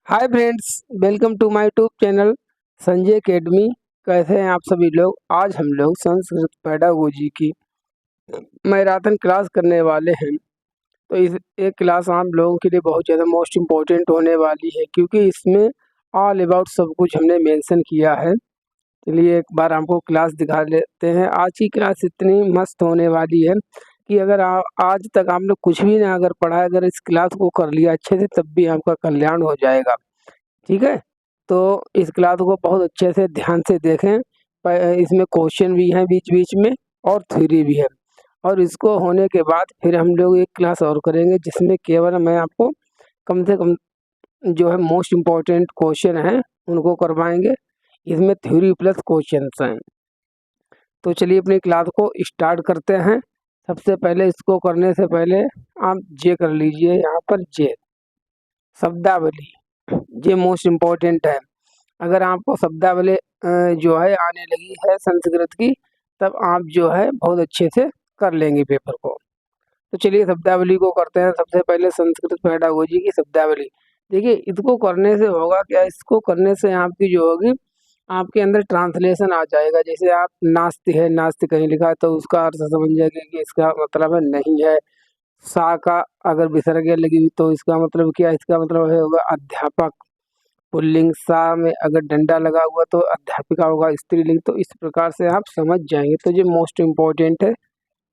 Hi friends, welcome to my YouTube channel Sanjay academy. कैसे हैं आप सभी लोग। आज हम लोग संस्कृत पेडागोजी की मैराथन क्लास करने वाले हैं। तो इस एक क्लास आप लोगों के लिए बहुत ज़्यादा मोस्ट इम्पोर्टेंट होने वाली है, क्योंकि इसमें ऑल अबाउट सब कुछ हमने मेंशन किया है। चलिए एक बार आपको क्लास दिखा लेते हैं। आज की क्लास इतनी मस्त होने वाली है कि अगर आज तक आपने कुछ भी ना अगर पढ़ा है, अगर इस क्लास को कर लिया अच्छे से, तब भी आपका कल्याण हो जाएगा। ठीक है, तो इस क्लास को बहुत अच्छे से ध्यान से देखें। इसमें क्वेश्चन भी हैं बीच बीच में और थ्योरी भी है। और इसको होने के बाद फिर हम लोग एक क्लास और करेंगे, जिसमें केवल मैं आपको कम से कम जो है मोस्ट इम्पोर्टेंट क्वेश्चन हैं उनको करवाएंगे। इसमें थ्योरी प्लस क्वेश्चंस हैं। तो चलिए अपनी क्लास को स्टार्ट करते हैं। सबसे पहले इसको करने से पहले आप जे कर लीजिए। यहाँ पर जे शब्दावली, ये मोस्ट इम्पोर्टेंट है। अगर आपको शब्दावली जो है आने लगी है संस्कृत की, तब आप जो है बहुत अच्छे से कर लेंगे पेपर को। तो चलिए शब्दावली को करते हैं। सबसे पहले संस्कृत पेडागोजी की शब्दावली। देखिए इसको करने से होगा क्या, इसको करने से आपकी जो होगी, आपके अंदर ट्रांसलेशन आ जाएगा। जैसे आप नास्ति है, नास्ति कहीं लिखा है तो उसका अर्थ समझ जाएंगे कि इसका मतलब है नहीं है। सा का अगर विसर्ग लगी हुई तो इसका मतलब क्या, इसका मतलब है होगा अध्यापक। पुल्लिंग सा में अगर डंडा लगा हुआ तो अध्यापिका होगा स्त्रीलिंग। तो इस प्रकार से आप समझ जाएंगे। तो ये मोस्ट इम्पोर्टेंट है,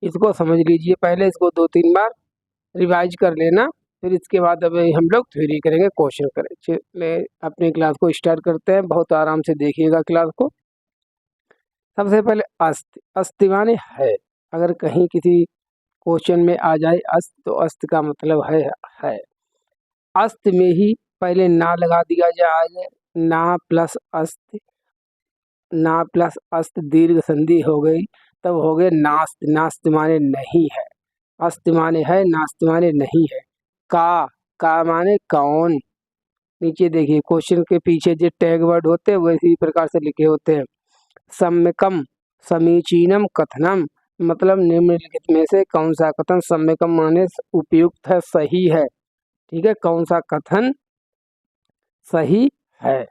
इसको समझ लीजिए। पहले इसको 2-3 बार रिवाइज कर लेना, फिर इसके बाद अब हम लोग थ्योरी करेंगे, क्वेश्चन करें। चलिए अपनी क्लास को स्टार्ट करते हैं। बहुत आराम से देखिएगा क्लास को। सबसे पहले अस्ति, अस्ति माने है। अगर कहीं किसी क्वेश्चन में आ जाए अस्त, तो अस्त का मतलब है। अस्त में ही पहले ना लगा दिया जाए। ना प्लस अस्त, ना प्लस अस्त दीर्घ संधि हो गई, तब हो गए नास्त। नास्त माने नहीं है, अस्त माने है, नास्त माने नहीं है। का माने कौन। नीचे देखिए क्वेश्चन के पीछे जो टैग वर्ड होते हैं वो इसी प्रकार से लिखे होते हैं। सम्यकम समीचीनम कथनम, मतलब निम्नलिखित में से कौन सा कथन, सम्यकम माने उपयुक्त है, सही है। ठीक है, कौन सा कथन सही है।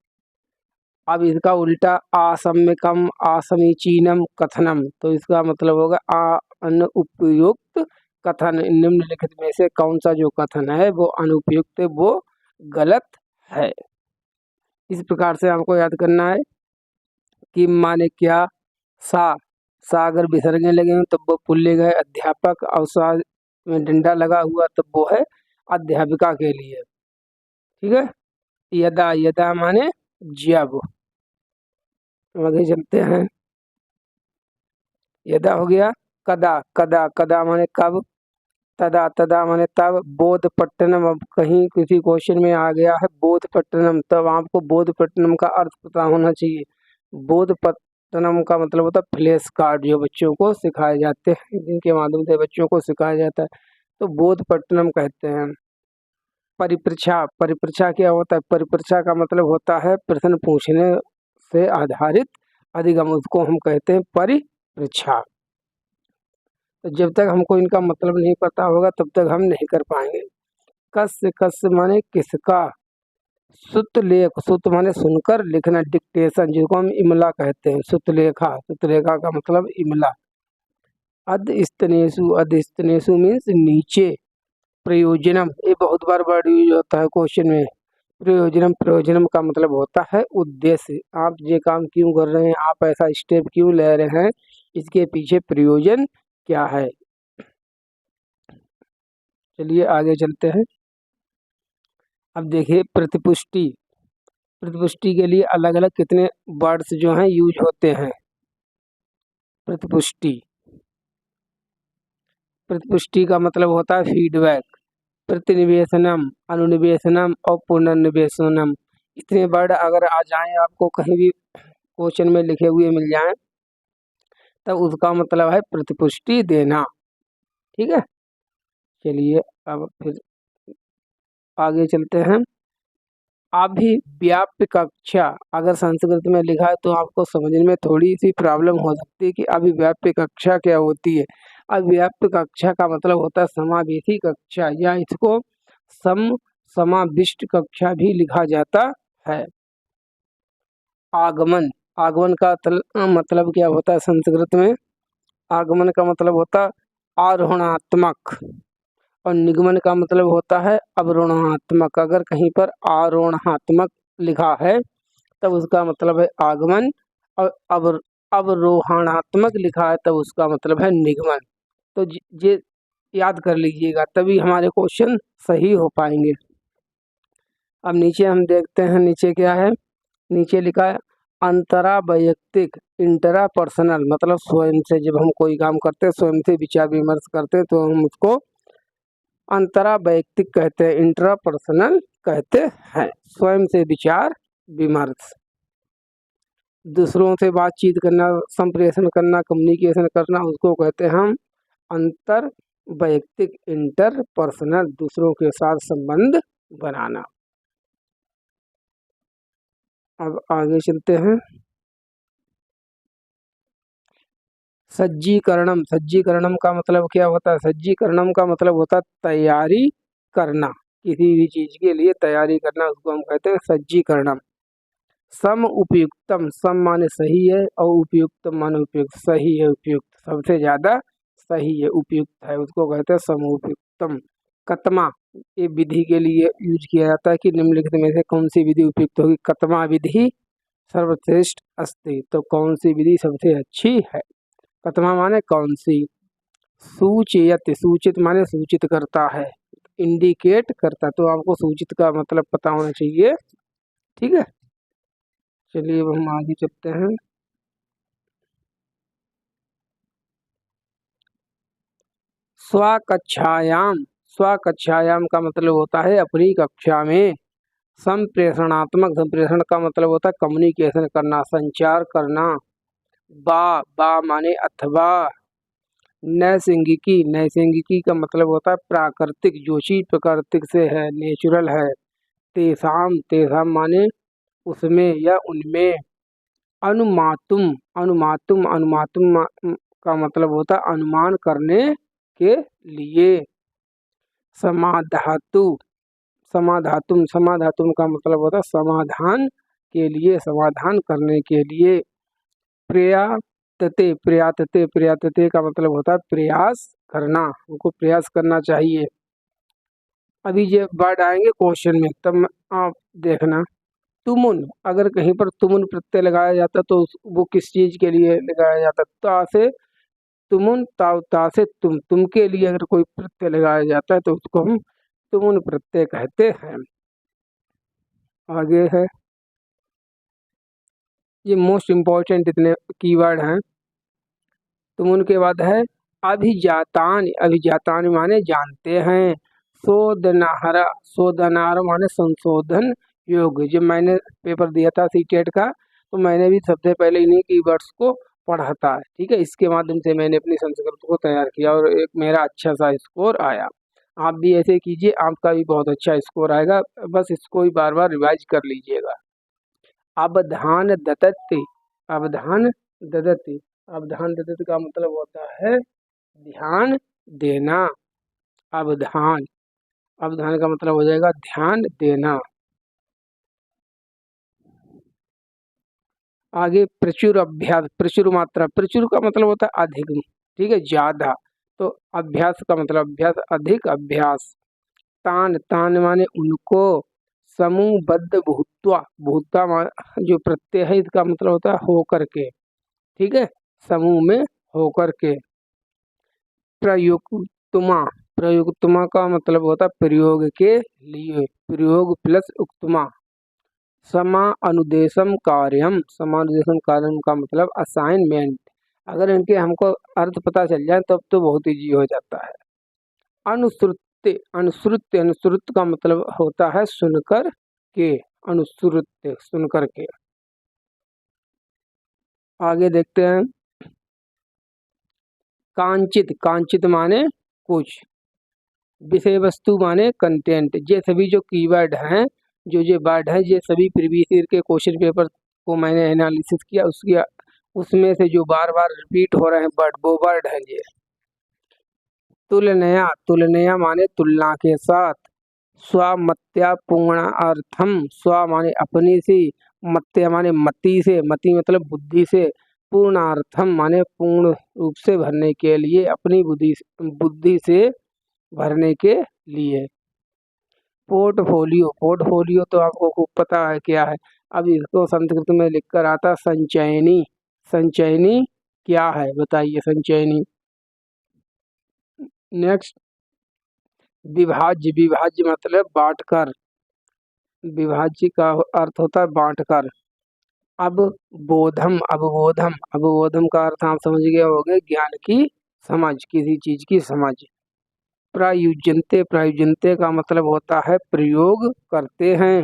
अब इसका उल्टा असम्यकम असमीचीनम कथनम, तो इसका मतलब होगा अनुपयुक्त कथन। निम्नलिखित में से कौन सा जो कथन है वो अनुपयुक्त है, वो गलत है। इस प्रकार से आपको याद करना है कि माने क्या, सा अगर विसर्जन लगे तब वो पुल्लिंग है अध्यापक, और सा में डंडा लगा हुआ तब वो है अध्यापिका के लिए। ठीक है, यदा, यदा माने जब। आगे चलते हैं। यदा हो गया। कदा, कदा, कदा माने कब। तदा, तदा माने तब। बोधपट्टनम, अब कहीं किसी क्वेश्चन में आ गया है बोधपट्टनम, तब आपको बोधपट्टनम का अर्थ पता होना चाहिए। बोधपट्टनम का मतलब होता है फ्लैश कार्ड, जो बच्चों को सिखाए जाते हैं, जिनके माध्यम से बच्चों को सिखाया जाता है, तो बोधपट्टनम कहते हैं। परिपृच्छा, परिपृच्छा क्या होता है, परिपृच्छा का मतलब होता है प्रश्न पूछने से आधारित अधिगम, उसको हम कहते हैं परिपृच्छा। तो जब तक हमको इनका मतलब नहीं पता होगा तब तक हम नहीं कर पाएंगे। कस्य, कस्य माने किसका। सुत लेख, सुत माने सुनकर, लिखना डिक्टेशन, जिसको हम इमला कहते हैं। सुतलेखा, सुतलेखा का मतलब इमला। अधस्तनेषु, अधस्तनेषु मीन्स नीचे। प्रयोजनम, ये बहुत बार वर्ड यूज होता है क्वेश्चन में। प्रयोजनम, प्रयोजनम का मतलब होता है उद्देश्य। आप ये काम क्यों कर रहे हैं, आप ऐसा स्टेप क्यों ले रहे हैं, इसके पीछे प्रयोजन क्या है। चलिए आगे चलते हैं। अब देखिए प्रतिपुष्टि, प्रतिपुष्टि के लिए अलग अलग कितने वर्ड्स जो हैं यूज होते हैं। प्रतिपुष्टि, प्रतिपुष्टि का मतलब होता है फीडबैक। प्रतिनिवेशनम, अनुनिवेशनम और पुनर्निवेशनम, इतने वर्ड अगर आ जाएं आपको कहीं भी क्वेश्चन में लिखे हुए मिल जाएं, तब उसका मतलब है प्रतिपुष्टि देना। ठीक है, चलिए अब फिर आगे चलते हैं। अभिव्याप्य कक्षा, अगर संस्कृत में लिखा है तो आपको समझने में थोड़ी सी प्रॉब्लम हो सकती है कि अभिव्याप्य कक्षा क्या होती है। अभिव्याप्य कक्षा का मतलब होता है समावेशी कक्षा, या इसको सम समाविष्ट कक्षा भी लिखा जाता है। आगमन, आगमन का मतलब क्या होता है संस्कृत में? आगमन का मतलब होता है आरोहणात्मक और निगमन का मतलब होता है अवरोहणात्मक। अगर कहीं पर आरोहणात्मक लिखा है तब उसका मतलब है आगमन, और अवरोहणात्मक लिखा है तब उसका मतलब है निगमन। तो ये याद कर लीजिएगा, तभी हमारे क्वेश्चन सही हो पाएंगे। अब नीचे हम देखते हैं, नीचे क्या है? नीचे लिखा है अंतरा वैयक्तिक, इंटरा पर्सनल, मतलब स्वयं से जब हम कोई काम करते हैं, स्वयं से विचार विमर्श करते हैं तो हम उसको अंतरा वैयक्तिक कहते हैं, इंट्रा पर्सनल कहते हैं। स्वयं से विचार विमर्श, दूसरों से बातचीत करना, संप्रेषण करना, कम्युनिकेशन करना, उसको कहते हैं हम अंतर वैयक्तिक, इंटर पर्सनल, दूसरों के साथ संबंध बनाना। अब आगे चलते हैं। सज्जीकरणम, सज्जीकरणम का मतलब क्या होता है? सज्जीकरणम का मतलब होता है तैयारी करना, किसी भी चीज के लिए तैयारी करना, उसको हम कहते हैं सज्जीकरणम। सम उपयुक्तम, सम माने सही है और उपयुक्तम माने उपयुक्त, सही है, उपयुक्त, सबसे ज्यादा सही है, उपयुक्त है, उसको कहते हैं सम उपयुक्तम। कतमा, ये विधि के लिए यूज किया जाता है कि निम्नलिखित में से कौन सी विधि उपयुक्त होगी? कतमा विधि सर्वश्रेष्ठ अस्ति, तो कौन सी विधि सबसे अच्छी है? कतमा माने कौन सी। सूचयति, सूचित माने सूचित करता है, इंडिकेट करता, तो आपको सूचित का मतलब पता होना चाहिए। ठीक है, चलिए अब हम आगे चलते हैं। स्वकक्षायाम, स्वकक्षायाम का मतलब होता है अपनी कक्षा में। संप्रेषणात्मक, संप्रेषण का मतलब होता है कम्युनिकेशन करना, संचार करना। बा, बा माने अथवा। नैसंगिकी, नैसंगिकी का मतलब होता है प्राकृतिक, जो चीज प्रकृतिक से है, नेचुरल है। तेसाम, तेसाम माने उसमें या उनमें। अनुमातुम, अनुमातुम, अनुमातुम का मतलब होता है अनुमान करने के लिए। समाधातु, समाधातुम, समाधातुम का मतलब होता है समाधान के लिए, समाधान करने के लिए। प्रयातते, प्रयातते, प्रयातते का मतलब होता है प्रयास करना, उनको प्रयास करना चाहिए। अभी ये वर्ड आएंगे क्वेश्चन में, तब आप देखना। तुमुन, अगर कहीं पर तुमुन प्रत्यय लगाया जाता तो वो किस चीज के लिए लगाया जाता? ता से तुमुन, ता से तुम के लिए अगर कोई प्रत्यय लगाया जाता है तो उसको हम तुमुन प्रत्यय कहते हैं। आगे है, ये मोस्ट इम्पोर्टेंट इतने कीवर्ड हैं। तुमुन के बाद है अभिजातान, अभिजातान माने जानते हैं। शोधनाहरा, शोधनाहरा माने संशोधन योग्य। जब मैंने पेपर दिया था सीटेट का तो मैंने भी सबसे पहले इन्हीं कीवर्ड्स को पढ़ा था। ठीक है, इसके माध्यम से मैंने अपनी संस्कृत को तैयार किया और एक मेरा अच्छा सा स्कोर आया। आप भी ऐसे कीजिए, आपका भी बहुत अच्छा स्कोर आएगा, बस इसको ही बार बार रिवाइज कर लीजिएगा। अवधान ददति, अवधान ददति, अवधान ददति का मतलब होता है ध्यान देना। अवधान, अवधान का मतलब हो जाएगा ध्यान देना। आगे प्रचुर अभ्यास, प्रचुर मात्रा, प्रचुर का मतलब होता है अधिक, ठीक है, ज्यादा। तो अभ्यास का मतलब अभ्यास, अधिक अभ्यास। तान, तान माने उनको। समूहबद्ध भूत्वा, भूता जो प्रत्यय है इसका मतलब होता है होकर के, ठीक है, समूह में होकर के। प्रयुक्तमा, प्रयुक्तमा का मतलब होता है प्रयोग के लिए, प्रयोग प्लस उक्तमा। समा अनुदेशम कार्यम, समानुदेशम कार्यम का मतलब असाइनमेंट। अगर इनके हमको अर्थ पता चल जाए तब तो बहुत ईजी हो जाता है। अनुश्रुत्य, अनुश्रुत्य, अनुश्रुत का मतलब होता है सुनकर के, अनुश्रुत्य सुनकर के। आगे देखते हैं। कांचित, कांचित माने कुछ। विषय वस्तु माने कंटेंट। ये सभी जो कीवर्ड हैं, जो ये वर्ड हैं, ये सभी प्रीवियस ईयर के क्वेश्चन पेपर को मैंने एनालिसिस किया, उसमें से जो बार बार रिपीट हो रहे हैं वर्ड, वो वर्ड हैं ये। तुलनया, तुलनया माने तुलना के साथ। स्वामत्या पूर्णार्थम, स्व माने अपनी से, मत्या माने मति से, मति मतलब बुद्धि से, पूर्णार्थम माने पूर्ण रूप से भरने के लिए, अपनी बुद्धि से भरने के लिए। पोर्टफोलियो, पोर्टफोलियो तो आपको खूब पता है क्या है। अब इसको संस्कृत में लिखकर आता संचयनी। संचयनी क्या है बताइए संचयनी। नेक्स्ट, विभाज्य, विभाज्य मतलब बांटकर, विभाज्य का अर्थ होता है बांटकर। अब बोधम, अवबोधम, अवबोधम का अर्थ आप समझ गए होंगे, ज्ञान की समझ, किसी चीज की समझ। प्रयुज्यन्ते, प्रयुज्यन्ते का मतलब होता है प्रयोग करते हैं।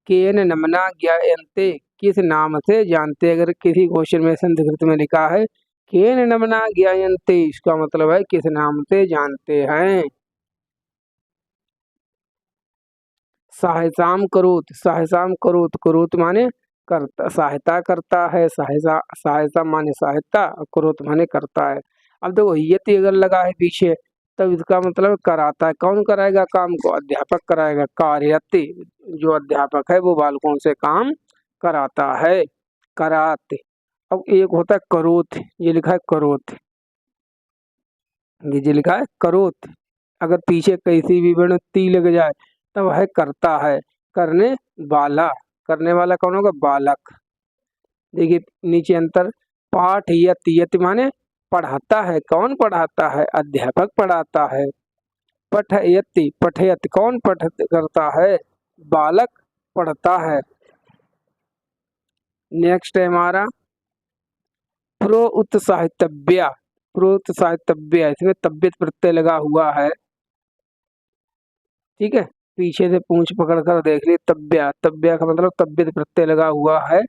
केन नमना ज्ञायन्ते, किस नाम से जानते। अगर किसी क्वेश्चन में संस्कृत में लिखा है केन नमना ज्ञायन्ते, इसका मतलब है किस नाम से जानते हैं। सहायताम करोत, सहायताम करोत, करोत माने करता, सहायता करता है, सहायता, सहायता माने सहायता, करोत माने करता है। अब देखो यति अगर लगा है पीछे, तब इसका मतलब कराता है। कौन कराएगा काम को, अध्यापक कराएगा। कार्यते, जो अध्यापक है वो बालकों से काम कराता है, कराते। अब एक होता है करोत, ये लिखा है करोत, ये जो लिखा है करोत, अगर पीछे कैसी भी वर्ण ती लग जाए तब है करता है, करने वाला। करने वाला कौन होगा, बालक। देखिए नीचे अंतर, पाठ यत, यत माने पढ़ाता है। कौन पढ़ाता है, अध्यापक पढ़ाता है। पठयति, पठयति कौन पठ करता है, बालक पढ़ता है। नेक्स्ट है हमारा प्रोत्साहितव्य, प्रोत्साहितव्य, इसमें तब्यत प्रत्यय लगा हुआ है, ठीक है। पीछे से पूंछ पकड़ कर देख ली, तब्या, तब्या का मतलब तब्यत प्रत्यय लगा हुआ है।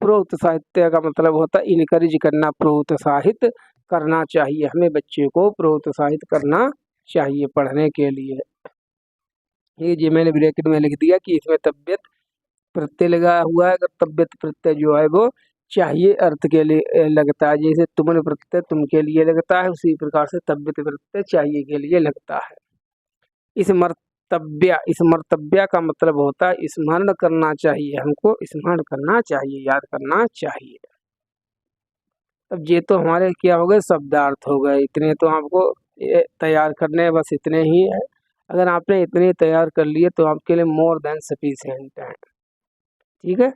प्रोत्साहित्य का मतलब होता है इनकरेज करना, प्रोत्साहित करना चाहिए, हमें बच्चे को प्रोत्साहित करना चाहिए पढ़ने के लिए। ये जी मैंने ब्रैकेट में लिख दिया कि इसमें तब्यत प्रत्यय लगा हुआ है। अगर तब्यत प्रत्यय जो है वो चाहिए अर्थ के लिए लगता है, जैसे तुमन प्रत्यय तुम के लिए लगता है, उसी प्रकार से तब्यत प्रत्यय चाहिए के लिए लगता है। स्मर्तव्य, स्मर्तव्य का मतलब होता है स्मरण करना चाहिए, हमको स्मरण करना चाहिए, याद करना चाहिए। अब ये तो हमारे क्या हो गए, शब्दार्थ हो गए, इतने तो आपको तैयार करने हैं, बस इतने ही है। अगर आपने इतने तैयार कर लिए तो आपके लिए मोर देन सफिशिएंट है, ठीक है।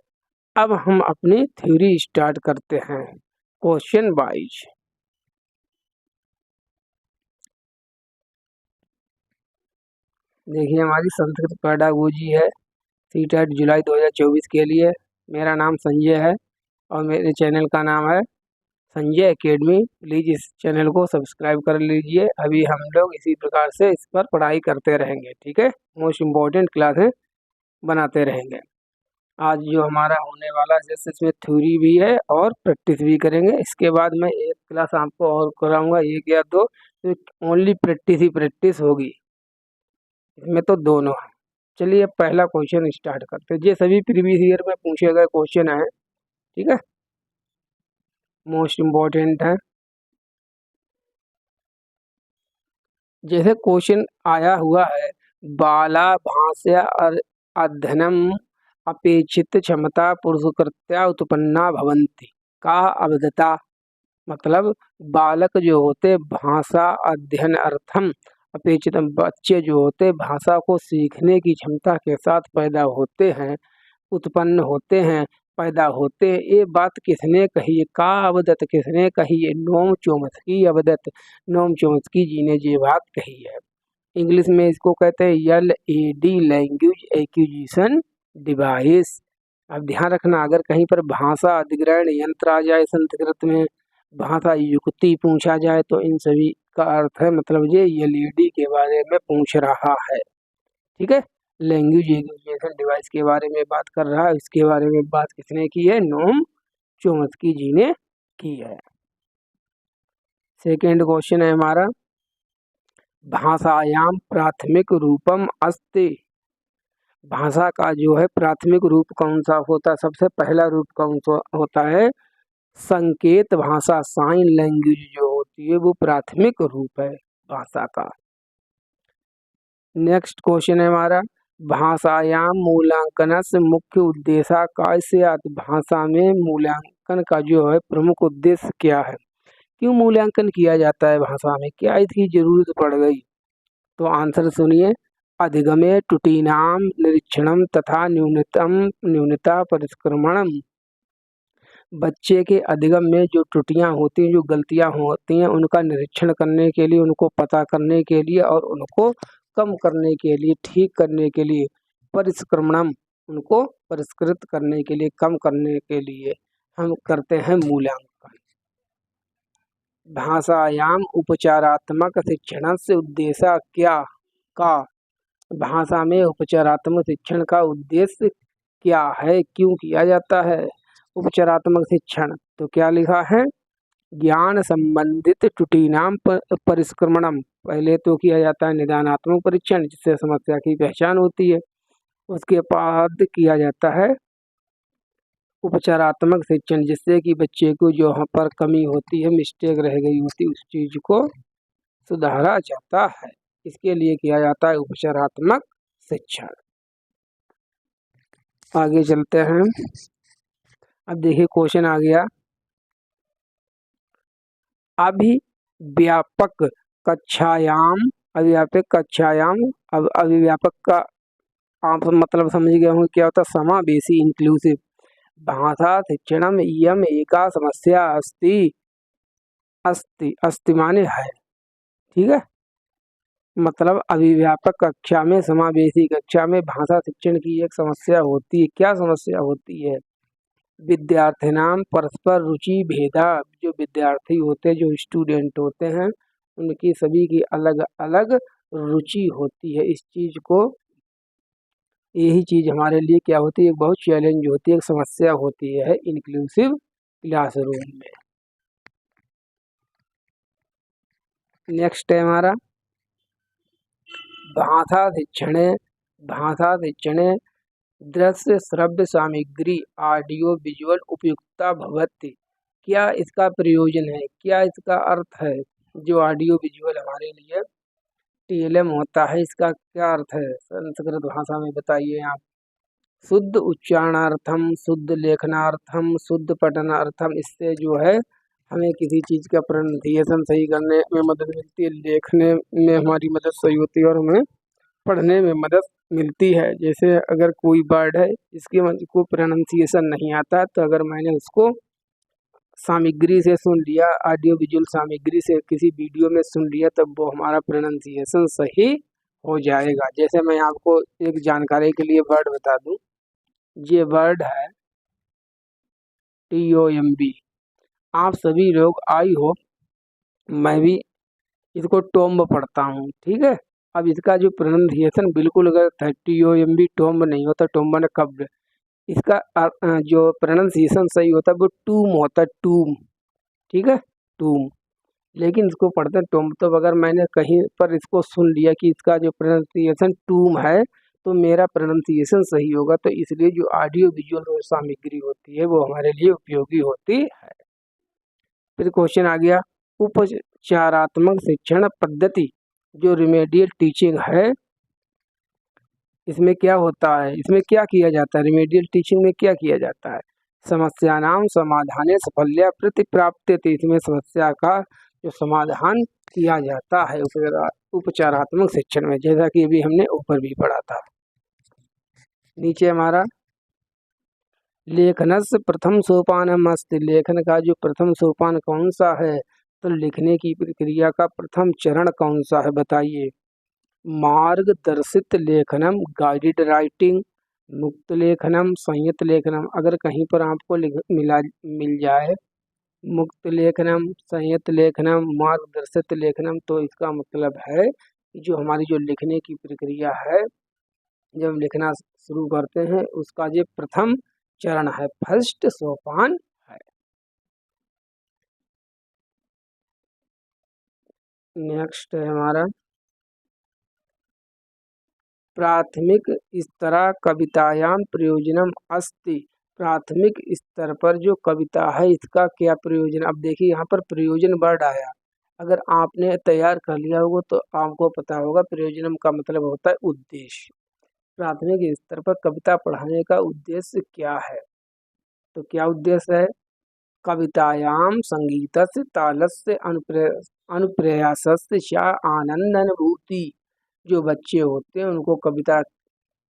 अब हम अपनी थ्योरी स्टार्ट करते हैं क्वेश्चन वाइज। देखिए हमारी संस्कृत पेडागोजी है सीटेट जुलाई 2024 के लिए। मेरा नाम संजय है और मेरे चैनल का नाम है संजय एकेडमी। प्लीज़ इस चैनल को सब्सक्राइब कर लीजिए। अभी हम लोग इसी प्रकार से इस पर पढ़ाई करते रहेंगे, ठीक है। मोस्ट इम्पॉर्टेंट क्लासें बनाते रहेंगे। आज जो हमारा होने वाला जैसे इसमें थ्योरी भी है और प्रैक्टिस भी करेंगे। इसके बाद मैं एक क्लास आपको और कराऊंगा, एक या दो, तो ओनली प्रैक्टिस ही प्रैक्टिस होगी, इसमें तो दोनों है। चलिए अब पहला क्वेश्चन स्टार्ट करते हैं। ये सभी प्रीवियस ईयर में पूछे गए क्वेश्चन है, ठीक है, मोस्ट इम्पोर्टेंट है। जैसे क्वेश्चन आया हुआ है, बाला भाष्य अध्ययनम अपेक्षित क्षमता पुरुषकृत्या उत्पन्ना भवन्ति का अवधता, मतलब बालक जो होते भाषा अध्ययन अर्थम अपेक्षित, बच्चे जो होते भाषा को सीखने की क्षमता के साथ पैदा होते हैं, उत्पन्न होते हैं, पैदा होते हैं। ये बात किसने कही है, का अवदत किसने कही है, नोम चोम्स्की अवदत, नोम चोम्स्की जी ने ये बात कही है। इंग्लिश में इसको कहते हैं LAD, लैंग्वेज एक्विजिशन डिवाइस। अब ध्यान रखना, अगर कहीं पर भाषा अधिग्रहण यंत्र आ जाए संस्कृत में, भाषा युक्ति पूछा जाए, तो इन सभी का अर्थ है, मतलब ये LAD के बारे में पूछ रहा है, ठीक है। लैंग्वेज एक्विजिशन डिवाइस के बारे में बात कर रहा है। इसके बारे में बात किसने की है, नोम चोम्स्की जी ने की है। सेकेंड क्वेश्चन है हमारा, भाषायाम प्राथमिक रूपम अस्ति, भाषा का जो है प्राथमिक रूप कौन सा होता है, सबसे पहला रूप कौन सा होता है, संकेत भाषा, साइन लैंग्वेज जो होती है वो प्राथमिक रूप है भाषा का। नेक्स्ट क्वेश्चन है हमारा, भाषायाम मूल्यांकनस्य मुख्य उद्देश्य कायस्यात्। भाषा में मूल्यांकन का जो है प्रमुख उद्देश्य क्या है? क्यों मूल्यांकन किया जाता है भाषा में, क्या इसकी जरूरत पड़ गई? तो आंसर सुनिए, अधिगमे त्रुटीनाम निरीक्षणम तथा न्यूनता परिष्क्रमणम। बच्चे के अधिगम में जो त्रुटियां होती हैं, जो गलतियां होती हैं, उनका निरीक्षण करने के लिए, उनको पता करने के लिए और उनको कम करने के लिए, ठीक करने के लिए, परिष्क्रमणम, उनको परिष्कृत करने के लिए, कम करने के लिए हम करते हैं मूल्यांकन। भाषायाम उपचारात्मक शिक्षण से उद्देश्य क्या का? भाषा में उपचारात्मक शिक्षण का उद्देश्य क्या है, क्यों किया जाता है उपचारात्मक शिक्षण? तो क्या लिखा है, ज्ञान संबंधित त्रुटिनाम परिष्क्रमणम। पहले तो किया जाता है निदानात्मक परीक्षण, जिससे समस्या की पहचान होती है। उसके बाद किया जाता है उपचारात्मक शिक्षण, जिससे कि बच्चे को जो यहाँ पर कमी होती है, मिस्टेक रह गई होती है, उस चीज को सुधारा जाता है। इसके लिए किया जाता है उपचारात्मक शिक्षण। आगे चलते हैं। अब देखिए क्वेश्चन आ गया, अभिव्यापक कक्षायाम। अभिव्यापक कक्षायाम, अब अभिव्यापक का आप मतलब समझ गए होंगे क्या होता है, समावेशी इंक्लूसिव। भाषा शिक्षणम इयम एका समस्या अस्ति। अस्ति माने है, ठीक है। मतलब अभिव्यापक कक्षा में, समावेशी कक्षा में भाषा शिक्षण की एक समस्या होती है। क्या समस्या होती है? विद्यार्थिनाम परस्पर रुचि भेदा। जो विद्यार्थी होते हैं, जो स्टूडेंट होते हैं, उनकी सभी की अलग अलग रुचि होती है। इस चीज को, यही चीज हमारे लिए क्या होती है, एक बहुत चैलेंज होती है, एक समस्या होती है इंक्लूसिव क्लासरूम में। नेक्स्ट है हमारा, भाषा शिक्षणे दृश्य श्रव्य सामग्री ऑडियो विजुअल उपयुक्ता भवति। क्या इसका प्रयोजन है, क्या इसका अर्थ है? जो ऑडियो विजुअल हमारे लिए टीएलएम होता है, इसका क्या अर्थ है संस्कृत भाषा में बताइए आप। शुद्ध उच्चारणार्थम, शुद्ध लेखनार्थम, शुद्ध पठनार्थम। इससे जो है हमें किसी चीज का प्रोनाउंसिएशन सही करने में मदद मिलती है, लिखने में हमारी मदद सही होती है और हमें पढ़ने में मदद मिलती है। जैसे अगर कोई वर्ड है जिसकी को प्रोनाउंसिएशन नहीं आता, तो अगर मैंने उसको सामग्री से सुन लिया, ऑडियो विजुअल सामग्री से किसी वीडियो में सुन लिया, तब वो हमारा प्रोनाउंसिएशन सही हो जाएगा। जैसे मैं आपको एक जानकारी के लिए वर्ड बता दूं, ये वर्ड है TOMB। आप सभी लोग, आई होप मैं भी इसको टोम्ब पढ़ता हूँ, ठीक है। अब इसका जो प्रोनाउंसिएशन बिल्कुल अगर TOMB टोम्ब नहीं होता, टोम्ब ने कब्र, इसका जो प्रोनाउंसिएशन सही होता है वो टूम होता है, टूम, ठीक है, टूम। लेकिन इसको पढ़ते हैं टोम्ब। तो अगर मैंने कहीं पर इसको सुन लिया कि इसका जो प्रोनाउंसिएशन टूम है, तो मेरा प्रोनाउंसिएशन सही होगा। तो इसलिए जो ऑडियो विजुअल सामग्री होती है वो हमारे लिए उपयोगी होती है। फिर क्वेश्चन आ गया, उपचारात्मक शिक्षण पद्धति जो रिमेडियल टीचिंग है, इसमें क्या होता है, इसमें क्या किया जाता है? रिमेडियल टीचिंग में क्या किया जाता है? समस्या नाम समाधाने सफल्या प्रतिप्राप्त। इसमें समस्या का जो समाधान किया जाता है उपचारात्मक शिक्षण में, जैसा कि अभी हमने ऊपर भी पढ़ा था। नीचे हमारा लेखनस्य प्रथम सोपानम अस्ति। लेखन का जो प्रथम सोपान कौन सा है? तो लिखने की प्रक्रिया का प्रथम चरण कौन सा है बताइए? मार्गदर्शित लेखनम, गाइडेड राइटिंग, मुक्त लेखनम, संयत लेखनम। अगर कहीं पर आपको मिल जाए मुक्त लेखनम, संयत लेखनम, मार्गदर्शित लेखनम, तो इसका मतलब है कि जो हमारी जो लिखने की प्रक्रिया है, जब हम लिखना शुरू करते हैं, उसका जो प्रथम चरण है, फर्स्ट सोपान है। नेक्स्ट है हमारा, प्राथमिक स्तर कवितायाम प्रयोजनम अस्ति। प्राथमिक स्तर पर जो कविता है, इसका क्या प्रयोजन? अब देखिए यहाँ पर प्रयोजन वर्ड आया। अगर आपने तैयार कर लिया होगा तो आपको पता होगा प्रयोजनम का मतलब होता है उद्देश्य। प्राथमिक स्तर पर कविता पढ़ाने का उद्देश्य क्या है? तो क्या उद्देश्य है? कवितायाम संगीतस्य तालस्य अनुप्रयासस्य च आनंद अनुभूति। जो बच्चे होते हैं उनको कविता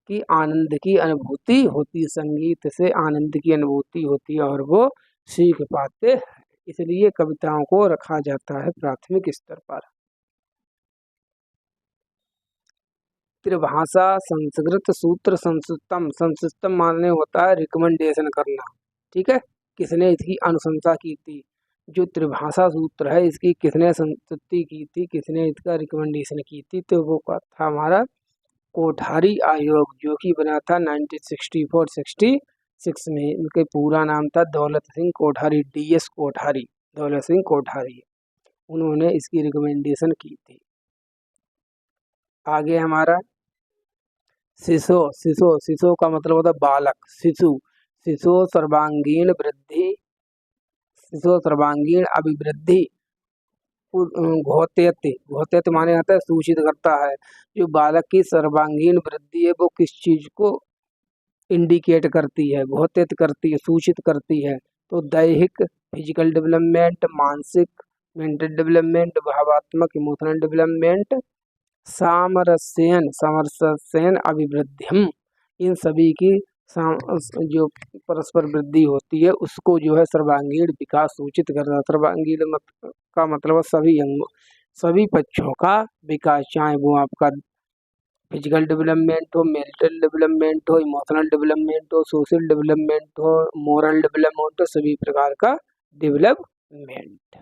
की आनंद की अनुभूति होती, संगीत से आनंद की अनुभूति होती है और वो सीख पाते हैं। इसलिए कविताओं को रखा जाता है प्राथमिक स्तर पर। त्रिभाषा संस्कृत सूत्र संस्कृतम। संस्कृतम मानने होता है रिकमेंडेशन करना। ठीक है, किसने इसकी अनुशंसा की थी? जो त्रिभाषा सूत्र है इसकी किसने संस्तुति की थी, किसने इसका रिकमेंडेशन की थी? तो वो था हमारा कोठारी आयोग, जो कि बना था 1964-66 में। इनके पूरा नाम था दौलत सिंह कोठारी, DS कोठारी, दौलत सिंह कोठारी। उन्होंने इसकी रिकमेंडेशन की थी। आगे हमारा शिशु। शिशु शिशु का मतलब होता है बालक। शिशु शिशु सर्वांगीण वृद्धि, शिशु सर्वांगीण अभिवृद्धि घोतेत। घोतेत माने आता है सूचित करता है। जो बालक की सर्वांगीण वृद्धि है वो किस चीज को इंडिकेट करती है, घोषित करती है, सूचित करती है? तो दैहिक फिजिकल डेवलपमेंट, मानसिक मेंटल डेवलपमेंट, भावात्मक इमोशनल डेवलपमेंट, सामरस्यन अभिवृद्धिम। इन सभी की जो परस्पर वृद्धि होती है उसको जो है सर्वांगीण विकास सूचित करता है। सर्वांगीण का मतलब सभी अंगों, सभी पक्षों का विकास, चाहे वो आपका फिजिकल डेवलपमेंट हो, मेंटल डेवलपमेंट हो, इमोशनल डेवलपमेंट हो, सोशल डेवलपमेंट हो, मोरल डेवलपमेंट हो, सभी प्रकार का डेवलपमेंट।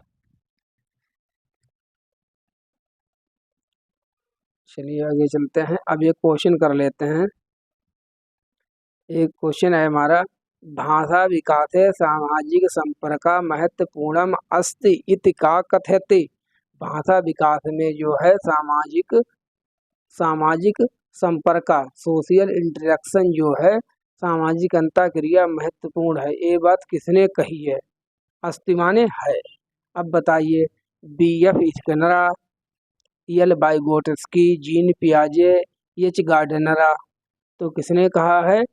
चलिए आगे चलते हैं। अब एक क्वेश्चन कर लेते हैं। एक क्वेश्चन है हमारा, भाषा विकासे सामाजिक संपर्क महत्वपूर्णम अस्ति इति का कथयते। भाषा विकास में जो है सामाजिक संपर्क, सोशल इंटरेक्शन जो है, सामाजिक अंतःक्रिया महत्वपूर्ण है, ये बात किसने कही है? अस्ति माने है। अब बताइए, BF स्किनरा, L वाइगोट्स्की, जीन पियाजे, H गार्डनरा। तो किसने कहा है?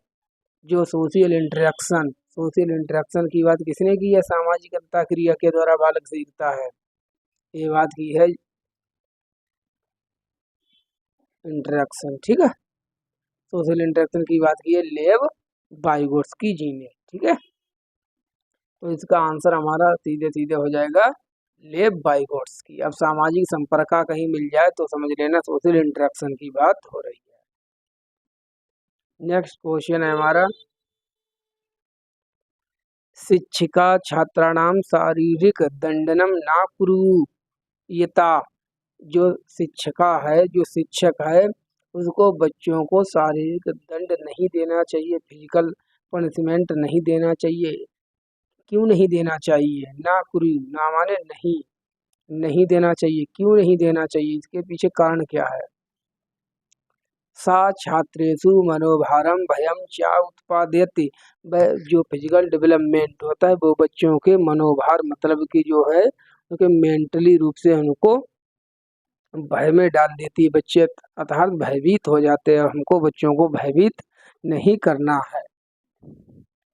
जो सोशल इंटरेक्शन की बात किसने की है? सामाजिक अंतःक्रिया के द्वारा बालक सीखता है, ये बात की है इंटरेक्शन। ठीक है, सोशल इंटरेक्शन की बात की है लेव वाइगोट्स्की जी ने। ठीक है, तो इसका आंसर हमारा सीधे सीधे हो जाएगा लेव वाइगोट्स्की। अब सामाजिक संपर्क का कहीं मिल जाए तो समझ लेना सोशल इंटरेक्शन की बात हो रही है। नेक्स्ट क्वेश्चन है हमारा, शिक्षिका छात्राणाम शारीरिक दंडनम ना कुरुयता। जो शिक्षिका है, जो शिक्षक है, उसको बच्चों को शारीरिक दंड नहीं देना चाहिए, फिजिकल पनिशमेंट नहीं देना चाहिए। क्यों नहीं देना चाहिए? ना कुरु, ना माने नहीं, नहीं देना चाहिए। क्यों नहीं देना चाहिए? इसके पीछे कारण क्या है? सा छात्रेषु मनोभारम भयम चा उत्पादयति। जो फिजिकल डेवलपमेंट होता है वो बच्चों के मनोभार मतलब कि जो है उनके मेंटली रूप से उनको भय में डाल देती है। बच्चे अर्थात भयभीत हो जाते हैं। हमको बच्चों को भयभीत नहीं करना है।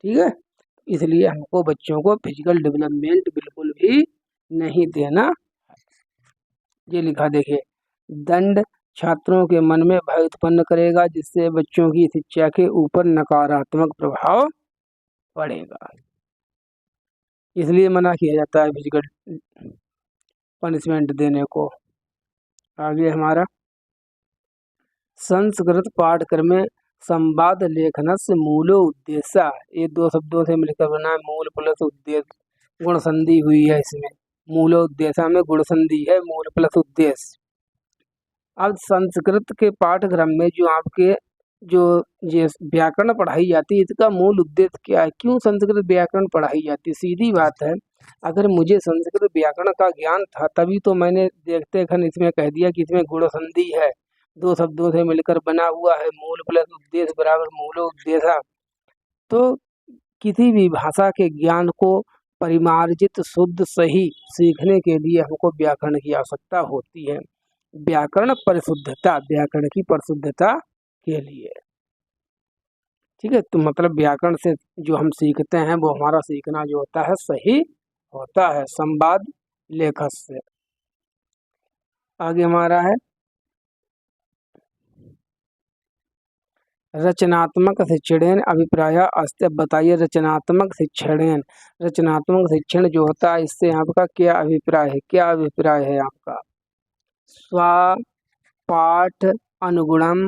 ठीक है, इसलिए हमको बच्चों को फिजिकल डेवलपमेंट बिल्कुल भी नहीं देना। ये लिखा देखिए, दंड छात्रों के मन में भय उत्पन्न करेगा जिससे बच्चों की शिक्षा के ऊपर नकारात्मक प्रभाव पड़ेगा, इसलिए मना किया जाता है फिजिकल पनिशमेंट देने को। आगे हमारा, संस्कृत पाठ्यक्रम में संवाद लेखन से मूलो उद्देश्य। ये दो शब्दों से मिलकर बना है, मूल प्लस उद्देश्य। गुण संधि हुई है इसमें, मूलो उद्देश्य में गुण संधि है, मूल प्लस उद्देश्य। अब संस्कृत के पाठ्यक्रम में जो आपके जो ये व्याकरण पढ़ाई जाती है, इसका मूल उद्देश्य क्या है? क्यों संस्कृत व्याकरण पढ़ाई जाती है? सीधी बात है, अगर मुझे संस्कृत व्याकरण का ज्ञान था तभी तो मैंने देखते खन इसमें कह दिया कि इसमें गुण संधि है, दो शब्दों से मिलकर बना हुआ है, मूल प्लस उद्देश्य बराबर मूल उद्देश्य। तो किसी भी भाषा के ज्ञान को परिमार्जित शुद्ध सही सीखने के लिए हमको व्याकरण की आवश्यकता होती है। व्याकरण परिशुद्धता, व्याकरण की परिशुद्धता के लिए। ठीक है, तो मतलब व्याकरण से जो हम सीखते हैं वो हमारा सीखना जो होता है सही होता है संवाद लेखक से। आगे हमारा है रचनात्मक शिक्षण अभिप्राय अस्ति। अब बताइए रचनात्मक शिक्षण, रचनात्मक शिक्षण जो होता है इससे आपका क्या अभिप्राय है, क्या अभिप्राय है आपका? स्व पाठ अनुगुणम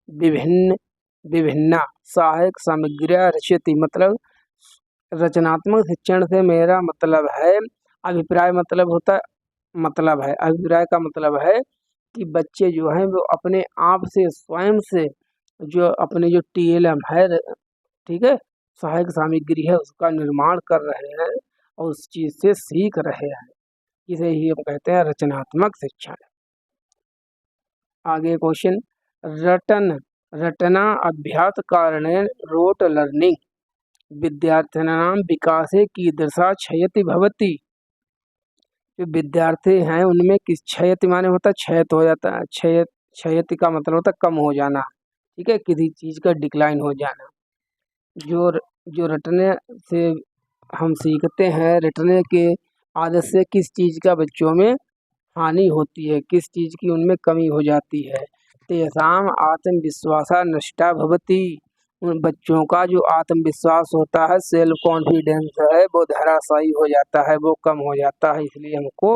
विभिन्न विभिन्ना सहायक सामग्री रचयति। मतलब रचनात्मक शिक्षण से मेरा मतलब है, अभिप्राय मतलब होता है, मतलब है अभिप्राय का मतलब है कि बच्चे जो हैं वो अपने आप से स्वयं से जो अपने जो TLM है, ठीक है, सहायक सामग्री है उसका निर्माण कर रहे हैं और उस चीज से सीख रहे हैं, इसे ही हम कहते हैं रचनात्मक शिक्षण। आगे क्वेश्चन, रटना अभ्यास कारणेन रोट लर्निंग विद्यार्थिनां विकासे कीदृशा क्षयति भवति। जो विद्यार्थी हैं उनमें किस क्षयति माने होता है क्षयत हो जाता है, क्षयति का मतलब होता है कम हो जाना, ठीक है, किसी चीज का डिक्लाइन हो जाना। जो जो रटने से हम सीखते हैं, रटने के आदत से किस चीज का बच्चों में हानि होती है, किस चीज की उनमें कमी हो जाती है। तेषाम आत्मविश्वासा नष्टा भवति, उन बच्चों का जो आत्मविश्वास होता है, सेल्फ कॉन्फिडेंस है, वो धराशायी हो जाता है, वो कम हो जाता है। इसलिए हमको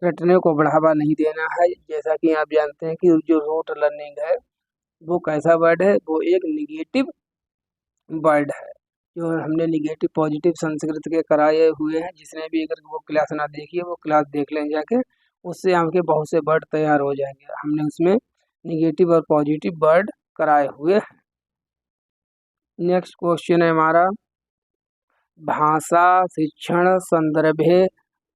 रटने को बढ़ावा नहीं देना है। जैसा कि आप जानते हैं कि जो रोट लर्निंग है वो कैसा वर्ड है, वो एक निगेटिव वर्ड है। जो हमने निगेटिव पॉजिटिव संस्कृत के कराए हुए हैं, जिसने भी अगर वो क्लास ना देखी है वो क्लास देख लें जाके, उससे आपके बहुत से वर्ड तैयार हो जाएंगे। हमने उसमें निगेटिव और पॉजिटिव वर्ड कराए हुए हैं। नेक्स्ट क्वेश्चन है हमारा, भाषा शिक्षण संदर्भे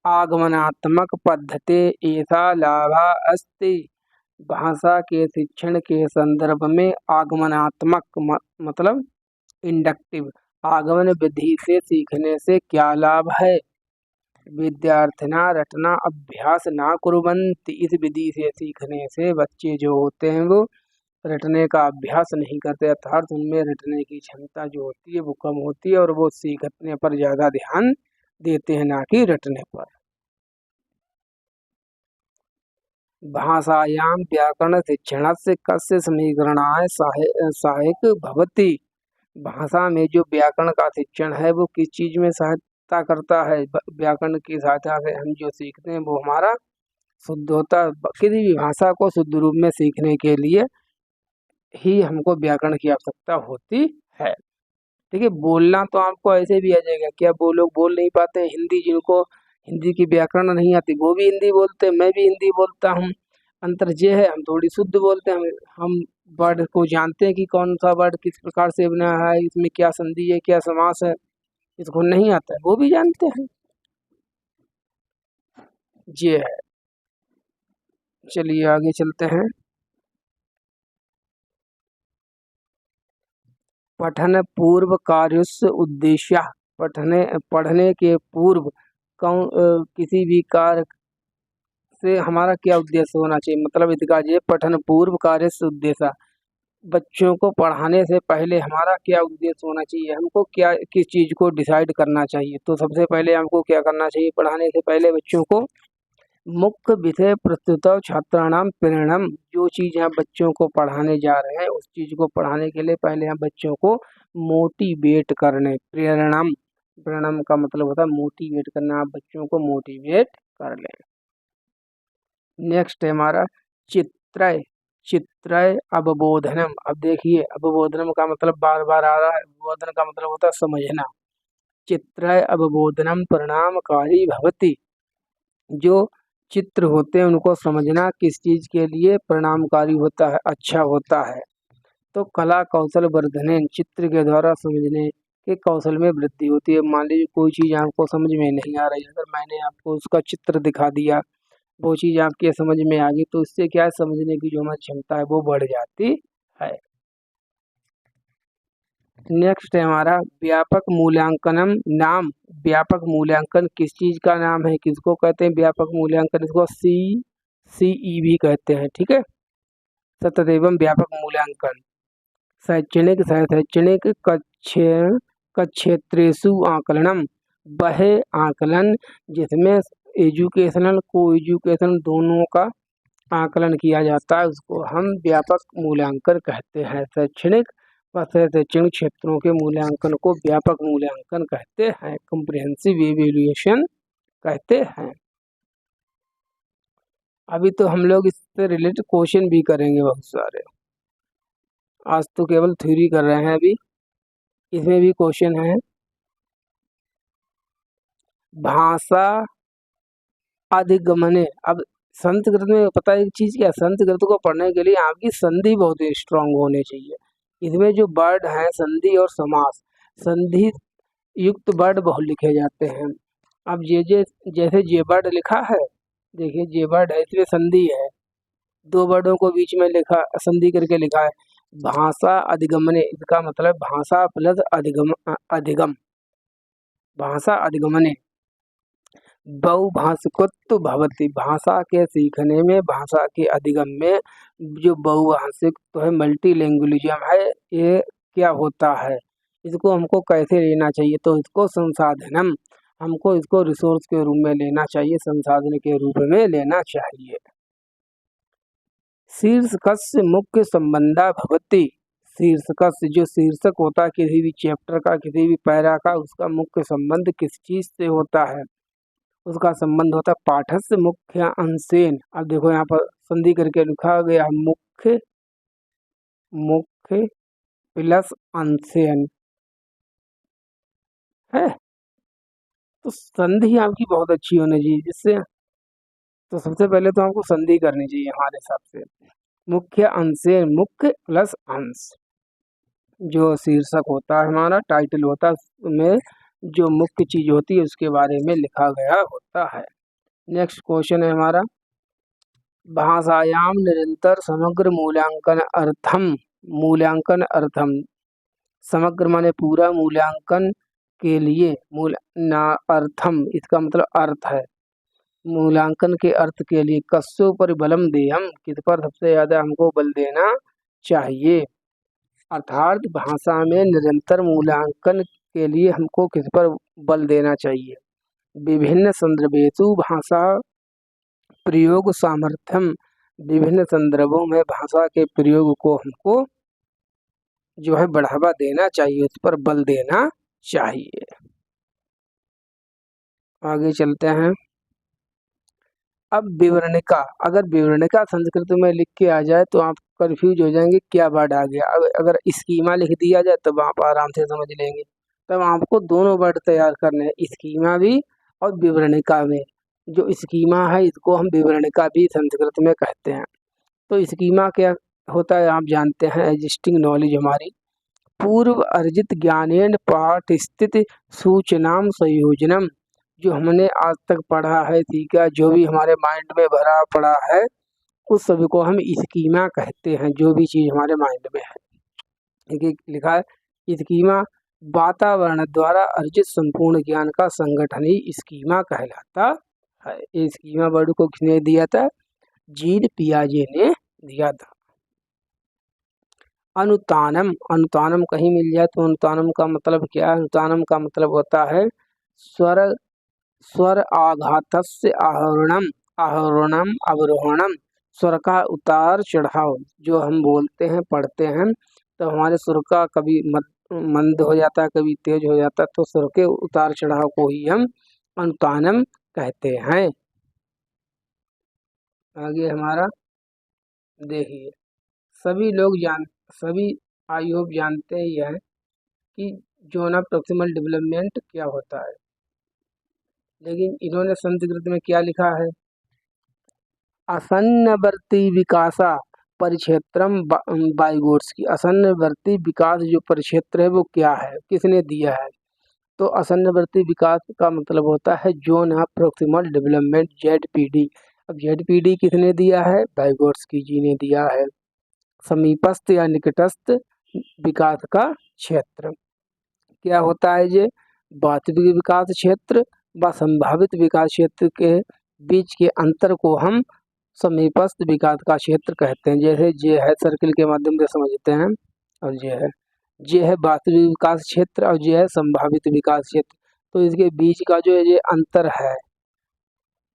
आगमनात्मक पद्धति ऐसा लाभा अस्ति। भाषा के शिक्षण के संदर्भ में आगमनात्मक मतलब इंडक्टिव आगमन विधि से सीखने से क्या लाभ है? विद्यार्थिना रटना अभ्यास ना कुर्वन्ति, इस विधि से सीखने से बच्चे जो होते हैं वो रटने का अभ्यास नहीं करते, अर्थात उनमें रटने की क्षमता जो होती है वो कम होती है और वो सीखने पर ज़्यादा ध्यान देते हैं, ना कि रटने पर। भाषायां व्याकरण शिक्षणस्य कस्य समीकरणाय सहायक भवति। भाषा में जो व्याकरण का शिक्षण है वो किस चीज में सहायता करता है? व्याकरण की सहायता से हम जो सीखते हैं वो हमारा शुद्ध होता है। किसी भी भाषा को शुद्ध रूप में सीखने के लिए ही हमको व्याकरण की आवश्यकता होती है। ठीक है, बोलना तो आपको ऐसे भी आ जाएगा, क्या वो लोग बोल नहीं पाते हैं हिंदी, जिनको हिंदी की व्याकरण नहीं आती वो भी हिंदी बोलते हैं, मैं भी हिंदी बोलता हूँ। अंतर ये है हम थोड़ी शुद्ध बोलते हैं, हम वर्ड को जानते हैं कि कौन सा वर्ड किस प्रकार से बना है, इसमें क्या संधि है, क्या समास है, इसको नहीं आता है, वो भी जानते हैं। ये है, चलिए आगे चलते हैं। पठन पूर्व कार्योस्य उद्देश्य, पढ़ने के पूर्व किसी भी कार्य से हमारा क्या उद्देश्य होना चाहिए? मतलब इसका ये पठन पूर्व कार्य से उद्देश्य, बच्चों को पढ़ाने से पहले हमारा क्या उद्देश्य होना चाहिए, हमको क्या किस चीज़ को डिसाइड करना चाहिए? तो सबसे पहले हमको क्या करना चाहिए? पढ़ाने से पहले बच्चों को मुख्य विषय प्रस्तुत छात्राणाम प्रेरणम, जो चीज़ हम बच्चों को पढ़ाने जा रहे हैं उस चीज़ को पढ़ाने के लिए पहले हम बच्चों को मोटिवेट करने, प्रेरणम, प्रेरणम का मतलब होता है मोटिवेट करना, आप बच्चों को मोटिवेट कर लें। नेक्स्ट है हमारा चित्रय, चित्रय अवबोधनम। अब देखिए अवबोधनम का मतलब बार बार आ रहा है, अवबोधन का मतलब होता है समझना। चित्रय अवबोधनम परिणामकारी भवति, जो चित्र होते हैं उनको समझना किस चीज के लिए परिणामकारी होता है, अच्छा होता है। तो कला कौशल वर्धन, चित्र के द्वारा समझने के कौशल में वृद्धि होती है। मान लीजिए कोई चीज़ आपको समझ में नहीं आ रही, अगर मैंने आपको उसका चित्र दिखा दिया, वो चीज़ आपके समझ में आ गई, तो इससे क्या है, समझने की जो हमारी क्षमता है वो बढ़ जाती है। नेक्स्ट है हमारा व्यापक मूल्यांकनम नाम। व्यापक मूल्यांकन किस चीज का नाम है, किसको कहते हैं व्यापक मूल्यांकन? इसको CCE भी कहते हैं, ठीक है। सतत एवं व्यापक मूल्यांकन शैक्षणिक कक्षेत्रेषु आकलनम, वह आकलन जिसमें एजुकेशनल को एजुकेशनल दोनों का आकलन किया जाता है उसको हम व्यापक मूल्यांकन कहते हैं। शैक्षणिक व शैक्षणिक क्षेत्रों के मूल्यांकन को व्यापक मूल्यांकन कहते हैं, कॉम्प्रिहेंसिव इवैल्यूएशन कहते हैं। अभी तो हम लोग इससे रिलेटेड क्वेश्चन भी करेंगे बहुत सारे, आज तो केवल थ्योरी कर रहे हैं। अभी इसमें भी क्वेश्चन है भाषा अधिगमने। अब संस्कृत में पता है एक चीज क्या, संस्कृत को पढ़ने के लिए आपकी संधि बहुत स्ट्रांग होनी चाहिए। इसमें जो वर्ड है संधि और समास, संधि युक्त वर्ड बहुत लिखे जाते हैं। अब जैसे जे वर्ड लिखा है, देखिए जे वर्ड है इसमें संधि है, दो वर्डों को बीच में लिखा संधि करके लिखा है भाषा अधिगमने। इसका मतलब भाषा प्लस अधिगम भाषा अधिगमने बहुभाषिकत्व भवति। भाषा के सीखने में, भाषा के अधिगम में जो बहुभाषिक तो है, मल्टीलैंग्वेजिज्म है, ये क्या होता है, इसको हमको कैसे लेना चाहिए? तो इसको संसाधनम, हमको इसको रिसोर्स के रूप में लेना चाहिए, संसाधन के रूप में लेना चाहिए। शीर्षकस्य मुख्य संबंधा भवति। शीर्षकस्य जो शीर्षक होता है किसी भी चैप्टर का, किसी भी पैरा का, उसका मुख्य संबंध किस चीज से होता है? उसका संबंध होता है पाठक से मुख्य अंशेन। अब देखो यहाँ पर संधि करके लिखा गया मुख्य प्लस अंशेन है, तो संधि आपकी बहुत अच्छी होनी चाहिए। जिससे तो सबसे पहले तो आपको संधि करनी चाहिए हमारे हिसाब से। मुख्य अंशेन, मुख्य प्लस अंश, जो शीर्षक होता है हमारा, टाइटल होता है, उसमें जो मुख्य चीज होती है उसके बारे में लिखा गया होता है। नेक्स्ट क्वेश्चन है हमारा भाषायाम निरंतर समग्र मूल्यांकन अर्थम। समग्र माने पूरा, मूल्यांकन के लिए अर्थम, इसका मतलब अर्थ है। मूल्यांकन के अर्थ के लिए कस्यो पर बलम देयम, किस पर सबसे ज्यादा हमको बल देना चाहिए? अर्थात भाषा में निरंतर मूल्यांकन के लिए हमको किस पर बल देना चाहिए? विभिन्न संदर्भेषु भाषा प्रयोग सामर्थ्यम, विभिन्न संदर्भों में भाषा के प्रयोग को हमको जो है बढ़ावा देना चाहिए, उस पर बल देना चाहिए। आगे चलते हैं। अब विवरणिका, अगर विवरणिका संस्कृत में लिख के आ जाए तो आप कंफ्यूज हो जाएंगे क्या वर्ड आ गया। अगर स्कीमा लिख दिया जाए तब आप आराम से समझ लेंगे। तब आपको दोनों वर्ड तैयार करने हैं, स्कीमा भी और विवरणिका में। जो स्कीमा है इसको हम विवरणिका भी संस्कृत में कहते हैं। तो स्कीमा क्या होता है आप जानते हैं, एग्जिस्टिंग नॉलेज हमारी पूर्व अर्जित ज्ञानेन पाठ स्थित सूचनाम संयोजनम, जो हमने आज तक पढ़ा है, ठीक है, जो भी हमारे माइंड में भरा पड़ा है उस सभी को हम स्कीमा कहते हैं। जो भी चीज हमारे माइंड में है, ठीक लिखा है स्कीमा वातावरण द्वारा अर्जित संपूर्ण ज्ञान का संगठन ही स्कीमा कहलाता है। ये स्कीमा वर्ड को किसने दिया था? जीन पियाजे ने दिया था। अनुतानम, अनुतानम कहीं मिल जाए तो अनुतानम का मतलब क्या है? अनुतानम का मतलब होता है स्वर आघातस्य आरोहणम अवरोहणम, स्वर का उतार चढ़ाव। जो हम बोलते हैं, पढ़ते हैं, तो हमारे स्वर का कभी मंद हो जाता है, कभी तेज हो जाता है, तो स्वर के उतार चढ़ाव को ही हम अनुतानम कहते हैं। आगे हमारा देखिए, सभी आई होप जानते ही हैं कि जोन ऑफ प्रॉक्सिमल डेवलपमेंट क्या होता है, लेकिन इन्होंने संस्कृत में क्या लिखा है? असन्नवर्ती विकासा परिक्षेत्रम बाइगोट्स की। असन्नवर्ती विकास जो परिक्षेत्र है वो क्या है, किसने दिया है? तो असन्नवर्ती विकास का मतलब होता है zone of proximal development, ZPD। अब ZPD किसने दिया है? बाइगोट्स की जी ने दिया है। समीपस्थ या निकटस्थ विकास का क्षेत्र। क्या होता है ये? वास्तविक विकास क्षेत्र व संभावित विकास क्षेत्र के बीच के अंतर को हम समीपस्थ विकास का क्षेत्र कहते हैं। जैसे ये है, सर्किल के माध्यम से समझते हैं, और ये है वास्तविक विकास क्षेत्र और ये है संभावित विकास क्षेत्र। तो इसके बीच का जो ये अंतर है,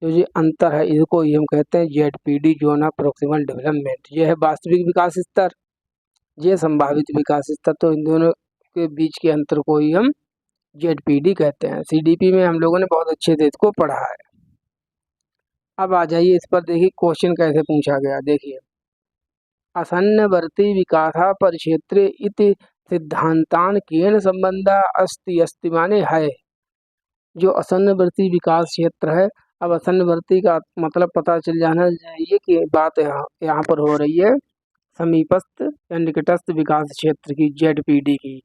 जो ये अंतर है, इसको ही हम कहते हैं ZPD, zone of proximal development. ये है वास्तविक विकास स्तर, ये संभावित विकास स्तर। तो इन दोनों के बीच के अंतर को ही हम ZPD कहते हैं। CDP में हम लोगों ने बहुत अच्छे से इसको पढ़ा है। अब आ जाइए इस पर, देखिए क्वेश्चन कैसे पूछा गया। देखिए, आसन्नवर्ती विकासा परिक्षेत्रे इति सिद्धांतान केन संबंधा अस्ति? अस्ति माने है। जो आसन्नवर्ती विकास क्षेत्र है, अब आसन्नवर्ती का मतलब पता चल जाना चाहिए कि बात यहाँ पर हो रही है समीपस्थ या निकटस्थ विकास क्षेत्र की, ZPD की।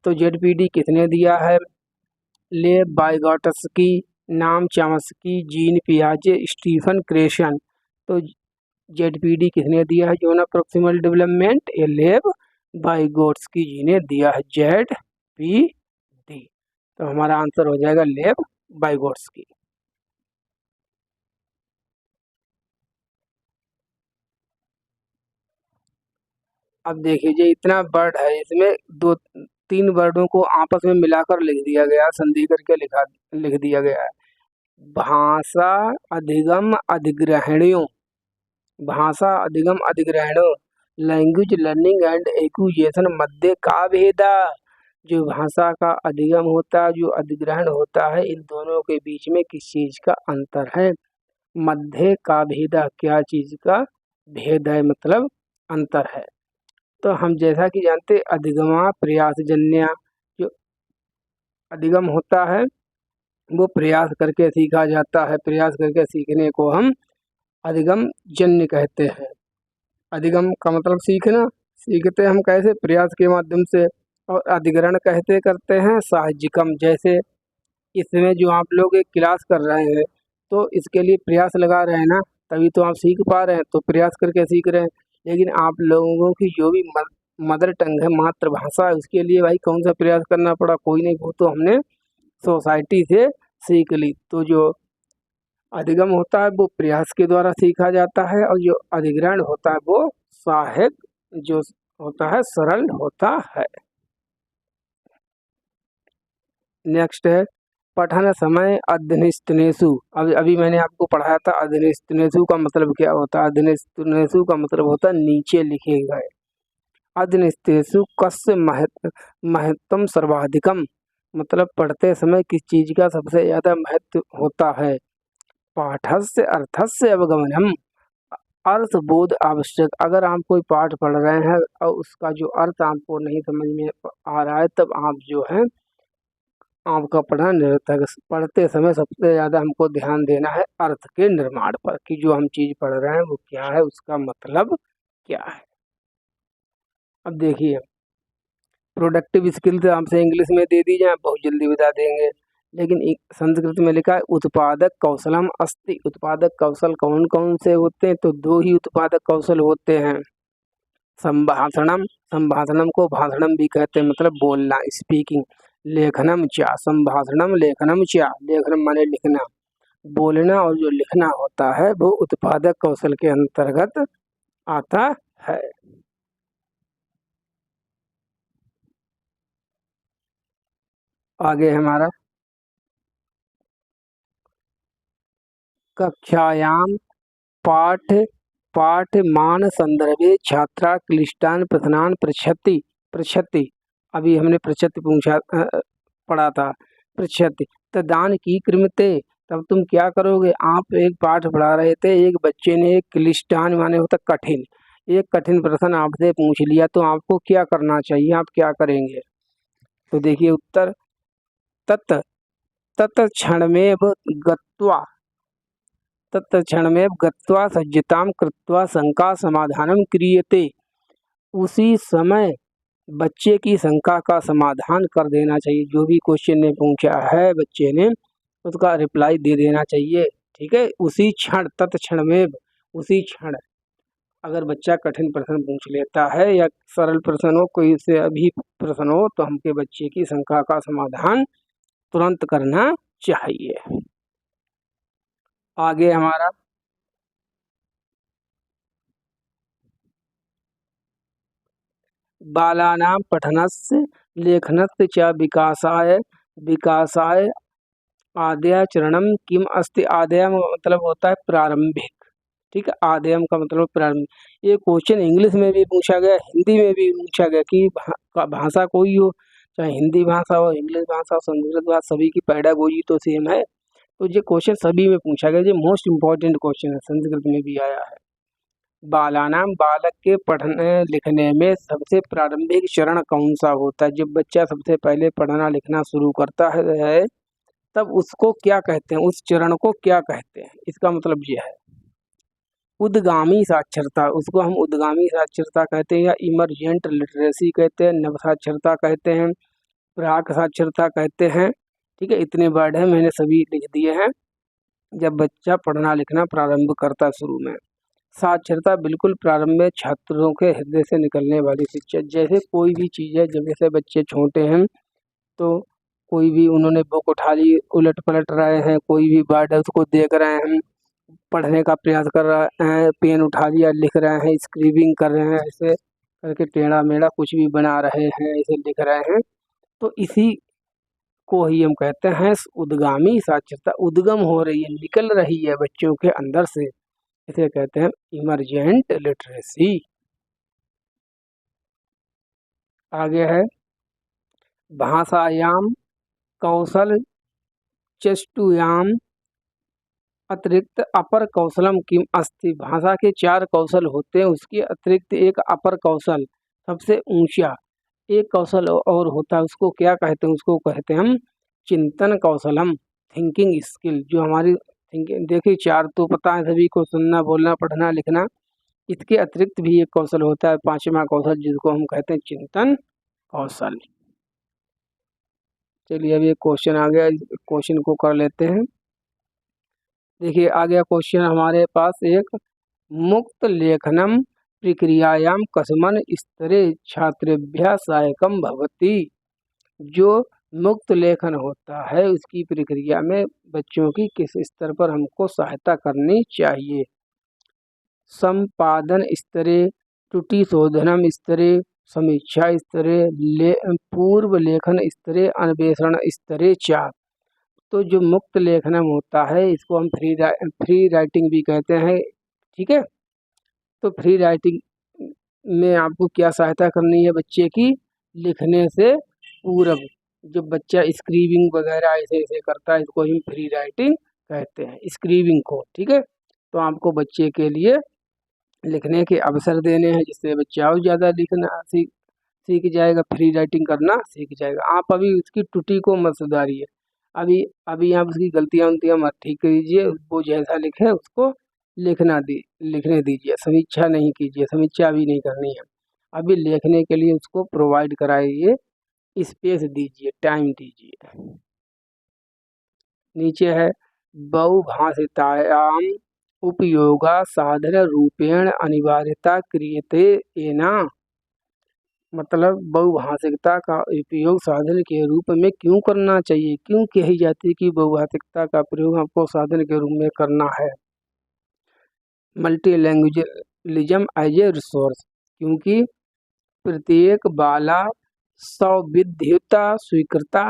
तो ZPD किसने दिया है? लेव वाइगॉट्स्की, नाम चॉम्स्की, जीन पियाजे, स्टीफन क्रेशन। तो ZPD किसने दिया है? जोन ऑफ प्रॉक्सिमल डेवलपमेंट, ये लेव वाइगॉट्स्की जी ने दिया है, ZPD। तो हमारा आंसर हो जाएगा लेव वाइगॉट्स्की। अब देखिए, ये इतना वर्ड है, इसमें दो तीन वर्डों को आपस में मिलाकर लिख दिया गया, संधि करके लिख दिया गया है। भाषा अधिगम अधिग्रहणों, भाषा अधिगम अधिग्रहणों, लैंग्वेज लर्निंग एंड एक्विजिशन मध्य का भेदा। जो भाषा का अधिगम होता है, जो अधिग्रहण होता है, इन दोनों के बीच में किस चीज का अंतर है? मध्य का भेदा, क्या चीज का भेद है, मतलब अंतर है। तो हम जैसा कि जानते, अधिगमा प्रयासजन्य, जो अधिगम होता है वो प्रयास करके सीखा जाता है, प्रयास करके सीखने को हम अधिगम जन्य कहते हैं। अधिगम का मतलब सीखना, सीखते हम कैसे? प्रयास के माध्यम से। और अधिग्रहण कहते करते हैं साहजिकम। जैसे इसमें जो आप लोग एक क्लास कर रहे हैं, तो इसके लिए प्रयास लगा रहे हैं ना, तभी तो आप सीख पा रहे हैं, तो प्रयास करके सीख रहे हैं। लेकिन आप लोगों की जो भी मदर टंग है, मातृभाषा है, उसके लिए भाई कौन सा प्रयास करना पड़ा? कोई नहीं, वो तो हमने सोसाइटी से सीख ली। तो जो अधिगम होता है वो प्रयास के द्वारा सीखा जाता है, और जो अधिग्रहण होता है वो साहब जो होता है, सरल होता है। नेक्स्ट है पठन समय अध्यनिस्तनेषु। अभी मैंने आपको पढ़ाया था अध्यनिस्तनेषु का मतलब क्या होता है। अध्यनिस्तनेषु का मतलब होता है नीचे लिखे गए। अध्यनिस्तनेषु कस्य महत्तम सर्वाधिकम, मतलब पढ़ते समय किस चीज का सबसे ज्यादा महत्व होता है। पाठस्य अर्थस्य अवगमनम, अर्थ बोध आवश्यक। अगर आप कोई पाठ पढ़ रहे हैं और उसका जो अर्थ आपको नहीं समझ में आ रहा है, तब आप जो है आपका पढ़ना निरर्थक। पढ़ते समय सबसे ज़्यादा हमको ध्यान देना है अर्थ के निर्माण पर, कि जो हम चीज़ पढ़ रहे हैं वो क्या है, उसका मतलब क्या है। अब देखिए, प्रोडक्टिव स्किल्स आपसे इंग्लिश में दे दी जाए, बहुत जल्दी बता देंगे, लेकिन संस्कृत में लिखा है उत्पादक कौशलम अस्ति। उत्पादक कौशल कौन कौन से होते हैं? तो दो ही उत्पादक कौशल होते हैं, संभाषणम, संभाषणम को भाषणम भी कहते हैं, मतलब बोलना, स्पीकिंग। लेखनम चा, संभाषणम लेखनम चा, लेखनम माने लिखना, बोलना और जो लिखना होता है वो उत्पादक कौशल के अंतर्गत आता है। आगे हमारा कक्षायाम पाठ पाठ्यमान संदर्भे छात्रा क्लिष्टान प्रश्नान पृच्छति। अभी हमने पृच्छति पूछा पढ़ा था, पृच्छति तदान की कृमते। तब तुम क्या करोगे? आप एक पाठ पढ़ा रहे थे, एक बच्चे ने एक क्लिष्टान माने होता कठिन, एक कठिन प्रश्न आपसे पूछ लिया, तो आपको क्या करना चाहिए? आप क्या करेंगे? तो देखिए उत्तर, तत् तत्क्षणमेव गत्वा, तत्क्षणमेव गत्वा सज्जतां कृत्वा शंका समाधानं क्रियते। उसी समय बच्चे की शंका का समाधान कर देना चाहिए। जो भी क्वेश्चन ने पूछा है बच्चे ने, उसका रिप्लाई दे देना चाहिए, ठीक है। उसी क्षण, तत्क्षण में, उसी क्षण। अगर बच्चा कठिन प्रश्न पूछ लेता है या सरल प्रश्न हो, कोई से अभी प्रश्न हो, तो हमके बच्चे की शंका का समाधान तुरंत करना चाहिए। आगे हमारा बालानां पठनस्य लेखनस्य च विकासाय आद्या चरणम किम अस्ति। आद्या मतलब होता है प्रारंभिक, ठीक है। आद्यम का मतलब प्रारंभ। ये क्वेश्चन इंग्लिश में भी पूछा गया, हिंदी में भी पूछा गया कि भाषा कोई हो, चाहे हिंदी भाषा हो, इंग्लिश भाषा हो, संस्कृत भाषा, सभी की पैडागोजी तो सेम है। तो ये क्वेश्चन सभी में पूछा गया, ये मोस्ट इम्पॉर्टेंट क्वेश्चन है, संस्कृत में भी आया है। बालानाम बालक के पढ़ने लिखने में सबसे प्रारंभिक चरण कौन सा होता है। जब बच्चा सबसे पहले पढ़ना लिखना शुरू करता है तब उसको क्या कहते हैं, उस चरण को क्या कहते हैं, इसका मतलब ये है उद्गामी साक्षरता। उसको हम उद्गामी साक्षरता कहते हैं या इमरजेंट लिटरेसी कहते हैं, नव साक्षरता कहते हैं, प्राक साक्षरता कहते हैं, ठीक है। इतने वर्ड हैं, मैंने सभी लिख दिए हैं। जब बच्चा पढ़ना लिखना प्रारंभ करता शुरू में। साक्षरता बिल्कुल प्रारंभ में छात्रों के हृदय से निकलने वाली शिक्षा। जैसे कोई भी चीज़ है, जब जैसे बच्चे छोटे हैं तो कोई भी उन्होंने बुक उठा ली, उलट पलट रहे हैं, कोई भी वर्ड है उसको देख रहे हैं, पढ़ने का प्रयास कर रहे हैं, पेन उठा लिया, लिख रहे हैं, स्क्रिबिंग कर रहे हैं, ऐसे करके टेढ़ा मेढ़ा कुछ भी बना रहे हैं, ऐसे लिख रहे हैं, तो इसी को ही हम कहते हैं उद्गामी साक्षरता। उद्गम हो रही है, निकल रही है बच्चों के अंदर से, इसे कहते हैं इमरजेंट लिटरेसी। आगे है भाषायाम कौशल चेष्टुयाम अतिरिक्त अपर कौशलम किम अस्ति। भाषा के 4 कौशल होते हैं, उसके अतिरिक्त एक अपर कौशल, सबसे ऊंचा एक कौशल और होता है, उसको क्या कहते हैं, उसको कहते हैं हम चिंतन कौशलम, थिंकिंग स्किल। जो हमारी थिंकिंग, देखिए 4 तो पता है सभी को, सुनना बोलना पढ़ना लिखना। इसके अतिरिक्त भी एक कौशल होता है, 5वां कौशल, जिसको हम कहते हैं चिंतन कौशल। चलिए अब ये क्वेश्चन आ गया, क्वेश्चन को कर लेते हैं। देखिए आ गया क्वेश्चन हमारे पास एक, मुक्त लेखनम प्रक्रियायां कस्मन स्तरे छात्रेभ्यः सहायकम भवति। जो मुक्त लेखन होता है उसकी प्रक्रिया में बच्चों की किस स्तर पर हमको सहायता करनी चाहिए। संपादन स्तरे, त्रुटि शोधनम स्तरे, समीक्षा स्तरे, पूर्व लेखन स्तरे, अन्वेषण स्तरे च। तो जो मुक्त लेखनम होता है इसको हम फ्री राइटिंग भी कहते हैं, ठीक है। तो फ्री राइटिंग में आपको क्या सहायता करनी है बच्चे की, लिखने से पूर्व। जब बच्चा स्क्रीबिंग वगैरह ऐसे ऐसे करता है, इसको हम फ्री राइटिंग कहते हैं, स्क्रीबिंग को, ठीक है। तो आपको बच्चे के लिए लिखने के अवसर देने हैं, जिससे बच्चा और ज़्यादा लिखना सीख जाएगा, फ्री राइटिंग करना सीख जाएगा। आप अभी उसकी त्रुटि को मत सुधारिए, अभी अभी आप उसकी गलतियाँ उलतियाँ मत ठीक कीजिए, वो जैसा लिखे उसको लिखने दीजिए, समीक्षा नहीं कीजिए, समीक्षा भी नहीं करनी है। अभी लिखने के लिए उसको प्रोवाइड कराइए, स्पेस दीजिए, टाइम दीजिए। नीचे है बहुभाषितायाम उपयोगा साधन रूपेण अनिवार्यता क्रियते एना। मतलब बहुभाषिकता का उपयोग साधन के रूप में क्यों करना चाहिए, क्यों कही जाती है कि बहुभाषिकता का प्रयोग आपको साधन के रूप में करना है। मल्टी लैंग्वेजलिज्म एज ए रिसोर्स, क्योंकि प्रत्येक बाला सौविध्यता स्वीकृता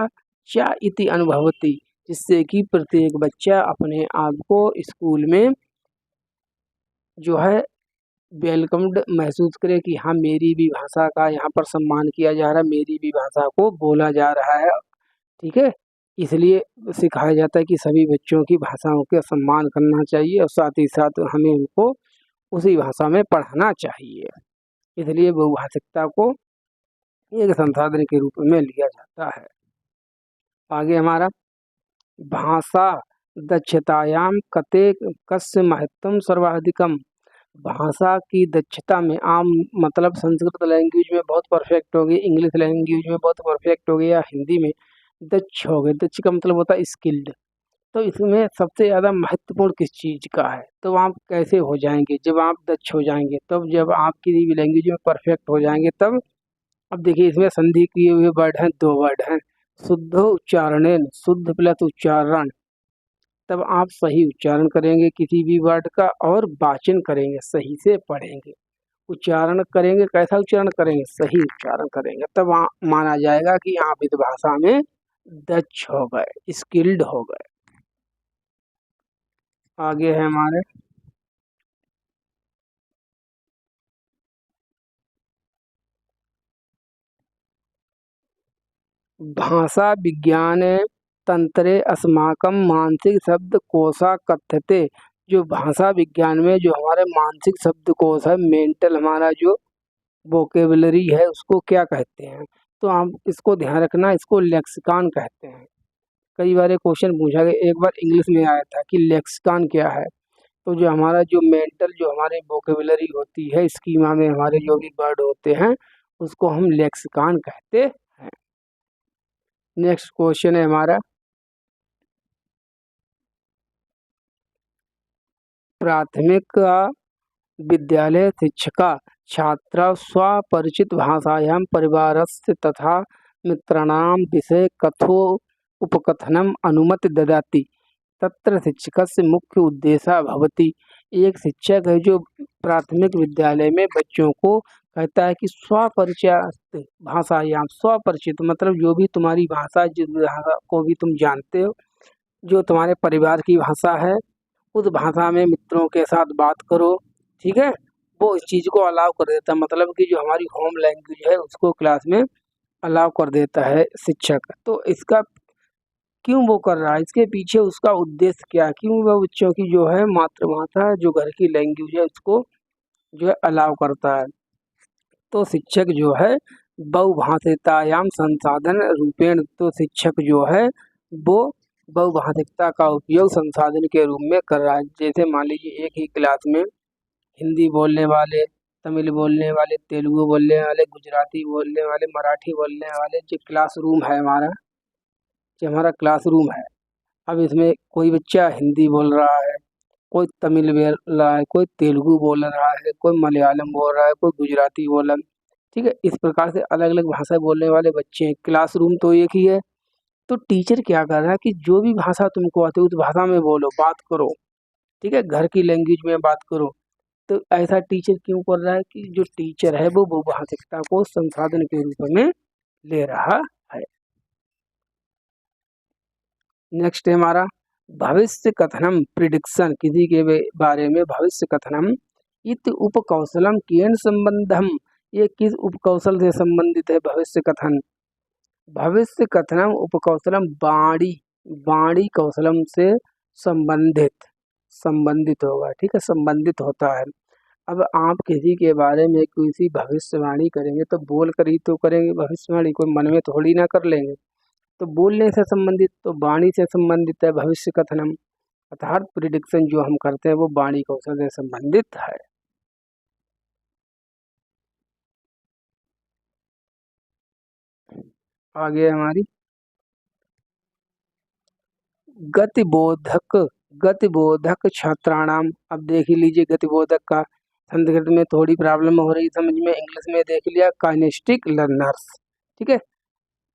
च इति अनुभवती, जिससे कि प्रत्येक बच्चा अपने आप को स्कूल में जो है वेलकम्ड महसूस करे कि हाँ मेरी भी भाषा का यहाँ पर सम्मान किया जा रहा है, मेरी भी भाषा को बोला जा रहा है, ठीक है। इसलिए सिखाया जाता है कि सभी बच्चों की भाषाओं का सम्मान करना चाहिए और साथ ही साथ हमें उनको उसी भाषा में पढ़ाना चाहिए। इसलिए बहुभाषिकता को एक संसाधन के रूप में लिया जाता है। आगे हमारा भाषा दक्षतायाम कते कस्य महत्वम सर्वाधिकम। भाषा की दक्षता में आम मतलब संस्कृत लैंग्वेज में बहुत परफेक्ट हो गई, इंग्लिश लैंग्वेज में बहुत परफेक्ट हो गई, या हिंदी में दक्ष हो गए। दक्ष का मतलब होता है स्किल्ड, तो इसमें सबसे ज़्यादा महत्वपूर्ण किस चीज़ का है? तो आप कैसे हो जाएंगे जब आप दक्ष हो जाएंगे, तब जब आप किसी भी लैंग्वेज में परफेक्ट हो जाएंगे तब। अब देखिए इसमें संधि किए हुए वर्ड हैं, दो वर्ड हैं, शुद्ध उच्चारणेन, शुद्ध प्लस उच्चारण। तब आप सही उच्चारण करेंगे किसी भी वर्ड का और वाचन करेंगे, सही से पढ़ेंगे। उच्चारण करेंगे, कैसा उच्चारण करेंगे? सही उच्चारण करेंगे, तब माना जाएगा कि आप इस भाषा में दक्ष हो गए, स्किल्ड हो गए। आगे है हमारे भाषा विज्ञान तंत्रे अस्माकं मानसिक शब्दकोशा कथ्यते। जो भाषा विज्ञान में जो हमारे मानसिक शब्दकोश है, मेंटल हमारा जो वोकेबलरी है, उसको क्या कहते हैं? तो आप इसको ध्यान रखना, इसको लेक्सिकॉन कहते हैं। कई बार ये क्वेश्चन पूछा गया, एक बार इंग्लिश में आया था कि लेक्सिकॉन क्या है। तो जो हमारा जो मेंटल जो हमारे वोकेबलरी होती है, स्कीमा में हमारे जो भी वर्ड होते हैं, उसको हम लेक्सिकॉन कहते हैं। नेक्स्ट क्वेश्चन है हमारा, प्राथमिक विद्यालय शिक्षका छात्रा स्वपरिचित भाषायां परिवारस्य तथा मित्राणां विषये कथो उपकथनम अनुमति ददाति। तत्र शिक्षकस्य मुख्य उद्देश्य भवति। एक शिक्षक है जो प्राथमिक विद्यालय में बच्चों को कहता है कि स्वपरिचित भाषायां, स्वपरिचित मतलब जो भी तुम्हारी भाषा, जिस भाषा को भी तुम जानते हो, जो तुम्हारे परिवार की भाषा है, उस भाषा में मित्रों के साथ बात करो। ठीक है, वो इस चीज़ को अलाउ कर देता है, मतलब कि जो हमारी होम लैंग्वेज है उसको क्लास में अलाउ कर देता है शिक्षक। तो इसका क्यों वो कर रहा है, इसके पीछे उसका उद्देश्य क्या है, क्यों वह बच्चों की जो है मातृभाषा जो घर की लैंग्वेज है उसको जो है अलाउ करता है? तो शिक्षक जो है बहुभाषिकतायाम संसाधन रूपेण, तो शिक्षक जो है वो बहुभाषिकता का उपयोग संसाधन के रूप में कर रहा है। जैसे मान लीजिए एक ही क्लास में हिंदी बोलने वाले, तमिल बोलने वाले, तेलुगु बोलने वाले, गुजराती बोलने वाले, मराठी बोलने वाले, जो क्लासरूम है हमारा, जो हमारा क्लासरूम है, अब इसमें कोई बच्चा हिंदी बोल रहा है, कोई तमिल बोल रहा है, कोई तेलुगु बोल रहा है, कोई मलयालम बोल रहा है, कोई गुजराती बोल रहा है। ठीक है, इस प्रकार से अलग अलग भाषा बोलने वाले बच्चे हैं, क्लासरूम तो एक ही है। तो टीचर क्या कर रहा है कि जो भी भाषा तुमको आती है उस भाषा में बोलो, बात करो। ठीक है, घर की लैंग्वेज में बात करो। तो ऐसा टीचर क्यों कर रहा है कि जो टीचर है वो बहुभाषिकता को संसाधन के रूप में ले रहा है। नेक्स्ट है हमारा भविष्य कथनम प्रिडिक्शन, किसी के बारे में भविष्य कथनम इत उपकौशलम केन संबंधम, ये किस उपकौशल से संबंधित है भविष्य कथन? भविष्य कथनम उपकौशलम वाणी, वाणी कौशलम से संबंधित, संबंधित होगा। ठीक है, संबंधित होता है। अब आप किसी के बारे में किसी भविष्यवाणी करेंगे तो बोल कर ही तो करेंगे भविष्यवाणी, कोई मन में थोड़ी ना कर लेंगे। तो बोलने से संबंधित, तो वाणी से संबंधित है भविष्य कथनम, अर्थात प्रिडिक्शन जो हम करते हैं वो वाणी कौशल से संबंधित है। आगे हमारी गतिबोधक, गतिबोधक छात्राणाम। अब देख ही लीजिए गतिबोधक का संस्कृत में थोड़ी प्रॉब्लम हो रही समझ में, इंग्लिश में देख लिया काइनेस्टिक लर्नर्स। ठीक है,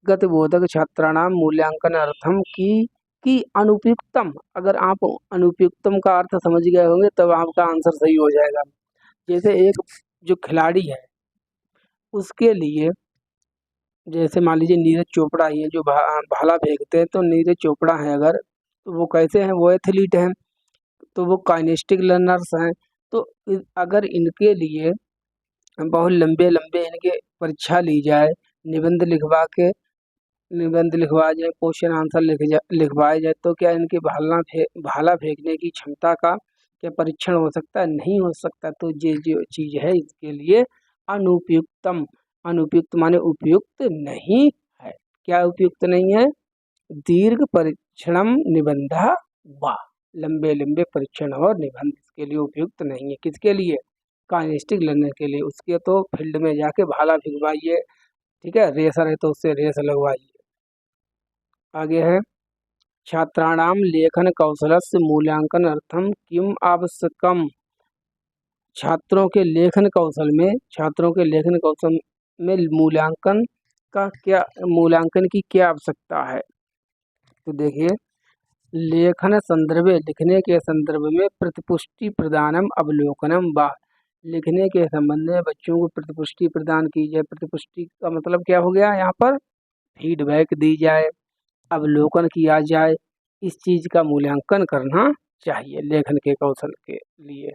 गतिबोधक छात्राणाम मूल्यांकन अर्थम की अनुपयुक्तम। अगर आप अनुपयुक्तम का अर्थ समझ गए होंगे तब आपका आंसर सही हो जाएगा। जैसे एक जो खिलाड़ी है उसके लिए, जैसे मान लीजिए नीरज चोपड़ा ही है जो भाला फेंकते हैं, तो नीरज चोपड़ा है अगर, तो वो कैसे हैं, वो एथलीट हैं, तो वो काइनेस्टिक लर्नर्स हैं। तो अगर इनके लिए बहुत लंबे लंबे इनके परीक्षा ली जाए, निबंध लिखवा के, निबंध लिखवाया जाए, क्वेश्चन आंसर लिखवाए जाए, तो क्या इनके भाला फेंकने की क्षमता का क्या परीक्षण हो सकता है? नहीं हो सकता। तो ये जो चीज़ है इसके लिए अनुपयुक्तम, अनुपयुक्त माने उपयुक्त नहीं है। क्या उपयुक्त नहीं है? दीर्घ परीक्षणम निबंधा वा, लंबे लंबे परीक्षण और निबंध इसके लिए उपयुक्त नहीं है। किसके लिए? काइनेस्टिक लर्नर के लिए। उसके तो फील्ड में जाके भाला भिजवाइए, ठीक है, रेसर है तो उससे रेस लगवाइए। आगे है छात्राणां लेखन कौशलस्य मूल्यांकनार्थं किम् आवश्यकम्। छात्रों के लेखन कौशल में मूल्यांकन की क्या आवश्यकता है। तो देखिए, लेखन संदर्भे लिखने के संदर्भ में प्रतिपुष्टि प्रदानम अवलोकनम व लिखने के संबंध में बच्चों को प्रतिपुष्टि प्रदान की जाए। प्रतिपुष्टि का मतलब क्या हो गया, यहाँ पर फीडबैक दी जाए, अवलोकन किया जाए, इस चीज़ का मूल्यांकन करना चाहिए लेखन के कौशल के लिए।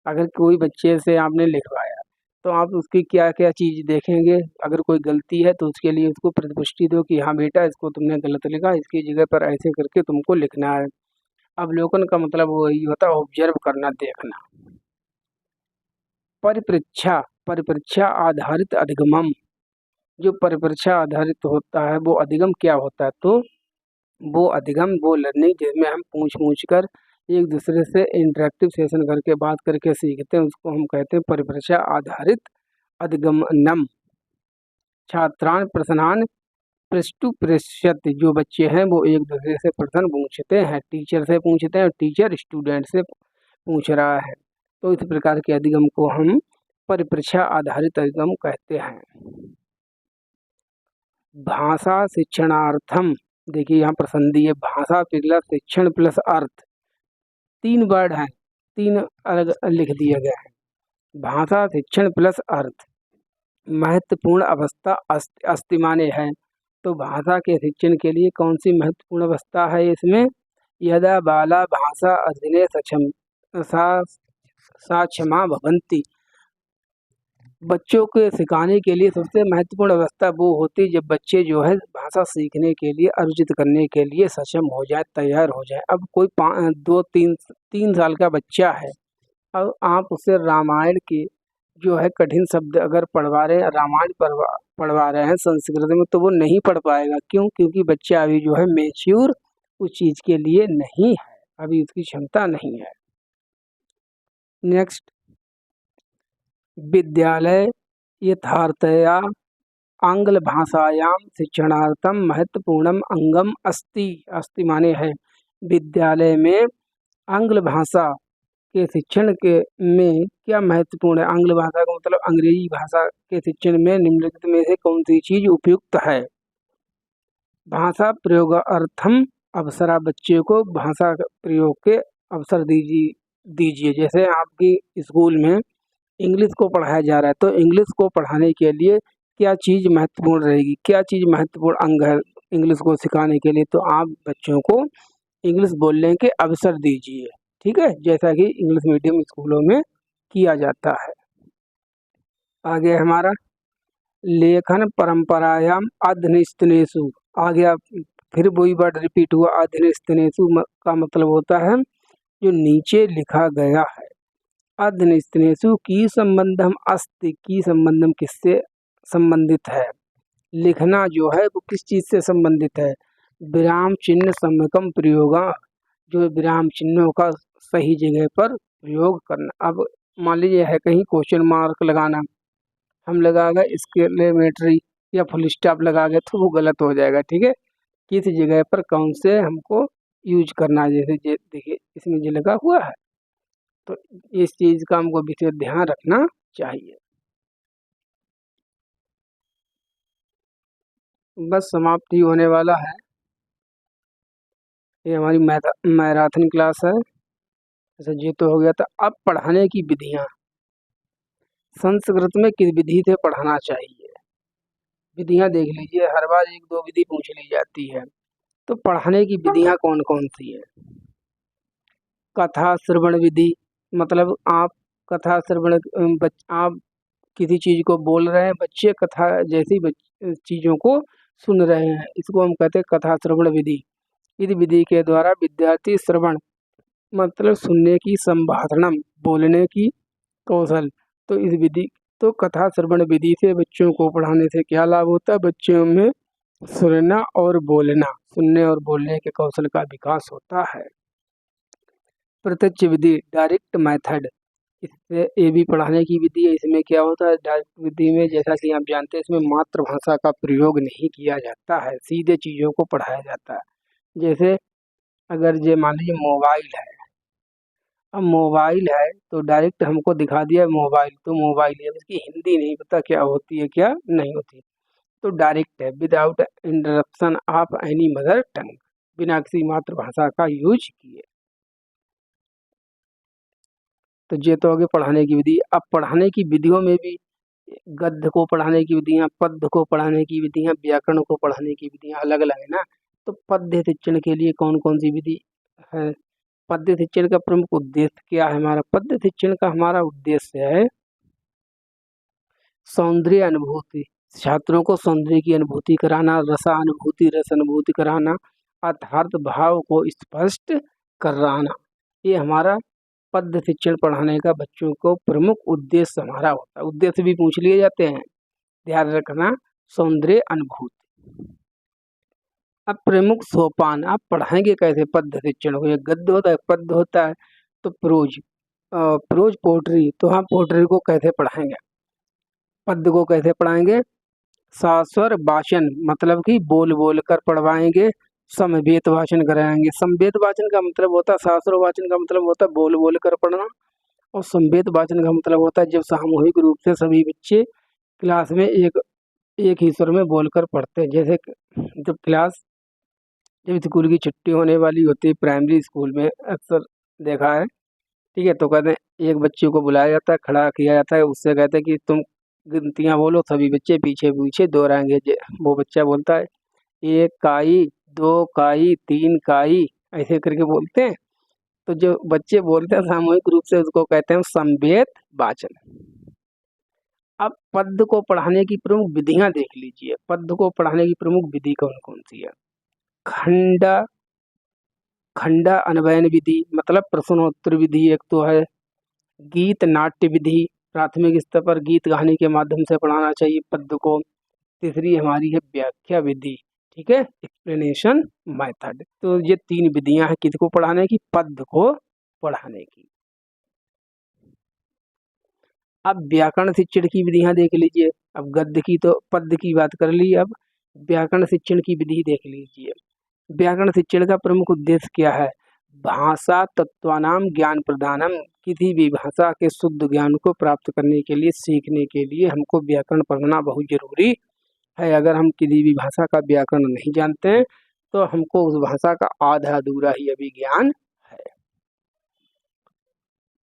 अगर कोई बच्चे से आपने लिखवाया तो आप उसकी क्या क्या चीज़ देखेंगे। अगर कोई गलती है तो उसके लिए उसको प्रतिपुष्टि दो कि हाँ बेटा, इसको तुमने गलत लिखा, इसकी जगह पर ऐसे करके तुमको लिखना है। अवलोकन का मतलब वही होता है, ऑब्जर्व करना, देखना। परिप्रेक्ष्य आधारित अधिगमम, जो परिप्रेक्ष्य आधारित होता है वो अधिगम क्या होता है, तो वो अधिगम वो लर्निंग जिसमें हम पूछ कर एक दूसरे से इंटरेक्टिव सेशन करके बात करके सीखते हैं, उसको हम कहते हैं परिप्रेक्ष्य आधारित अधिगमनम। छात्रान प्रश्नान पृष्ठु पृष्ठत, जो बच्चे हैं वो एक दूसरे से प्रश्न पूछते हैं, टीचर से पूछते हैं, टीचर स्टूडेंट से पूछ रहा है। तो इस प्रकार के अधिगम को हम परिप्रेक्ष्य आधारित अधिगम कहते हैं। भाषा शिक्षणार्थम, देखिए यहाँ पर संधि है, भाषा प्लस शिक्षण प्लस अर्थ, 3 वर्ड हैं, 3 अलग लिख दिया गया है। भाषा शिक्षण प्लस अर्थ, महत्वपूर्ण अवस्था अस्ति माने है। तो भाषा के शिक्षण के लिए कौन सी महत्वपूर्ण अवस्था है इसमें, यदा बाला भाषा अध्ययने सक्षमा भवन्ति, बच्चों के सिखाने के लिए सबसे महत्वपूर्ण अवस्था वो होती है जब बच्चे जो है भाषा सीखने के लिए, अर्जित करने के लिए सक्षम हो जाए, तैयार हो जाए। अब कोई 3 साल का बच्चा है, अब आप उसे रामायण के जो है कठिन शब्द अगर पढ़वा रहे हैं, रामायण पढ़वा रहे हैं संस्कृत में, तो वो नहीं पढ़ पाएगा। क्यों? क्योंकि बच्चा अभी जो है मैच्योर उस चीज़ के लिए नहीं है, अभी उसकी क्षमता नहीं है। नेक्स्ट, विद्यालय यथार्थया आंग्ल भाषायां शिक्षणार्थम महत्वपूर्णम अंगम अस्ति माने है। विद्यालय में आंग्ल भाषा के शिक्षण के में क्या महत्वपूर्ण है। आंग्ल भाषा का मतलब अंग्रेजी भाषा के शिक्षण में निम्नलिखित में से कौन सी चीज उपयुक्त है। भाषा प्रयोगार्थम अवसरा, बच्चे को भाषा प्रयोग के अवसर दीजिए। जैसे आपकी स्कूल में इंग्लिश को पढ़ाया जा रहा है, तो इंग्लिश को पढ़ाने के लिए क्या चीज़ महत्वपूर्ण रहेगी, क्या चीज़ महत्वपूर्ण अंग है इंग्लिश को सिखाने के लिए, तो आप बच्चों को इंग्लिश बोलने के अवसर दीजिए। ठीक है, जैसा कि इंग्लिश मीडियम स्कूलों में किया जाता है। आगे हमारा लेखन परंपरायाम अध्ययनस्थनेषु, आ गया फिर वही वर्ड रिपीट हुआ, अध्ययनस्थनेषु का मतलब होता है जो नीचे लिखा गया है। अध्ययनस्थनेषु की संबंधम अस्ति, की संबंधम किससे संबंधित है, लिखना जो है वो किस चीज़ से संबंधित है, विराम चिन्ह सम्यकम प्रयोगा, जो विराम चिन्हों का सही जगह पर प्रयोग करना। अब मान लीजिए है कहीं क्वेश्चन मार्क लगाना, हम लगा गए एक्सक्लेमेटरी या फुल स्टॉप लगा गए तो वो गलत हो जाएगा। ठीक है, किस जगह पर कौन से हमको यूज करना है, जैसे देखिए इसमें जो लगा हुआ है, तो इस चीज़ का हमको विशेष ध्यान रखना चाहिए। बस समाप्ति होने वाला है, ये हमारी मैराथन क्लास है। जैसे ये तो हो गया था। अब पढ़ाने की विधियाँ, संस्कृत में किस विधि से पढ़ाना चाहिए, विधियाँ देख लीजिए, हर बार 1-2 विधि पूछ ली जाती है। तो पढ़ाने की विधियाँ कौन कौन सी है। कथा श्रवण विधि, मतलब आप कथा श्रवण, आप किसी चीज़ को बोल रहे हैं, बच्चे कथा जैसी चीज़ों को सुन रहे हैं, इसको हम कहते हैं कथा श्रवण विधि। इस विधि के द्वारा विद्यार्थी श्रवण मतलब सुनने की, संभाषणम बोलने की कौशल, तो इस विधि, तो कथा श्रवण विधि से बच्चों को पढ़ाने से क्या लाभ होता है, बच्चों में सुनना और बोलना, सुनने और बोलने के कौशल का विकास होता है। प्रत्यक्ष विधि, डायरेक्ट मेथड, इससे ये भी पढ़ाने की विधि है। इसमें क्या होता है, डायरेक्ट विधि में जैसा कि आप जानते हैं इसमें मातृभाषा का प्रयोग नहीं किया जाता है, सीधे चीज़ों को पढ़ाया जाता है। जैसे अगर ये मान लीजिए मोबाइल है, अब मोबाइल है तो डायरेक्ट हमको दिखा दिया मोबाइल, तो मोबाइल है, इसकी हिंदी नहीं पता क्या होती है क्या नहीं होती, तो डायरेक्ट है without interruption of any mother tongue, बिना किसी मातृभाषा का यूज किए। तो ये तो आगे पढ़ाने की विधि। अब पढ़ाने की विधियों में भी गद्य को पढ़ाने की विधियाँ, पद्य को पढ़ाने की विधियाँ, व्याकरण को पढ़ाने की विधियाँ अलग अलग है ना। तो पद्य शिक्षण के लिए कौन कौन सी विधि है? पद्य शिक्षण का प्रमुख उद्देश्य क्या है? हमारा पद्य शिक्षण का हमारा उद्देश्य है सौंदर्य अनुभूति, छात्रों को सौंदर्य की अनुभूति कराना, रसानुभूति रस अनुभूति कराना, अर्थात भाव को स्पष्ट कराना। ये हमारा पद्य शिक्षण पढ़ाने का बच्चों को प्रमुख उद्देश्य हमारा होता है। उद्देश्य भी पूछ लिए जाते हैं, ध्यान रखना। सौंदर्य अनुभूति। अब प्रमुख सोपान आप पढ़ाएंगे कैसे पद्य शिक्षण को? ये गद्य होता है, पद्य होता है, तो प्रोज पोट्री, तो हम पोट्री को कैसे पढ़ाएंगे? पद्य को कैसे पढ़ाएंगे? सास्वर वाचन मतलब कि बोल बोल कर पढ़वाएंगे, समवेत वाचन कराएंगे। समवेत वाचन का मतलब होता है, शास्त्र वाचन का मतलब होता है बोल बोल कर पढ़ना, और समवेत वाचन का मतलब होता है जब सामूहिक रूप से सभी बच्चे क्लास में एक ही स्वर में बोलकर पढ़ते हैं। जैसे जब स्कूल की छुट्टी होने वाली होती है प्राइमरी स्कूल में, अक्सर देखा है, ठीक है, तो कहते हैं एक बच्चे को बुलाया जाता है, खड़ा किया जाता है, उससे कहते हैं कि तुम गिनतियाँ बोलो, सभी बच्चे पीछे पीछे दोहराएंगे। वो बच्चा बोलता है 1 काई, 2 काई, 3 काई, ऐसे करके बोलते हैं। तो जो बच्चे बोलते हैं सामूहिक रूप से उसको कहते हैं समवेत वाचन। अब पद्य को पढ़ाने की प्रमुख विधियां देख लीजिए। पद्य को पढ़ाने की प्रमुख विधि कौन कौन सी है? खंडा अन्वयन विधि मतलब प्रश्नोत्तर विधि एक तो है। गीत नाट्य विधि, प्राथमिक स्तर पर गीत गाने के माध्यम से पढ़ाना चाहिए पद्य को। तीसरी हमारी है व्याख्या विधि, ठीक है, एक्सप्लेनेशन मेथड। तो ये 3 विधियां हैं किसको पढ़ाने की? पद्य को पढ़ाने की। अब व्याकरण शिक्षण की विधियां देख लीजिए। अब गद्य की तो पद्य की बात कर ली, अब व्याकरण शिक्षण की विधि देख लीजिए। व्याकरण शिक्षण का प्रमुख उद्देश्य क्या है? भाषा तत्वानाम ज्ञान प्रदानम, किसी भी भाषा के शुद्ध ज्ञान को प्राप्त करने के लिए, सीखने के लिए हमको व्याकरण पढ़ना बहुत जरूरी है। अगर हम किसी भी भाषा का व्याकरण नहीं जानते हैं तो हमको उस भाषा का आधा अधूरा ही अभी ज्ञान है।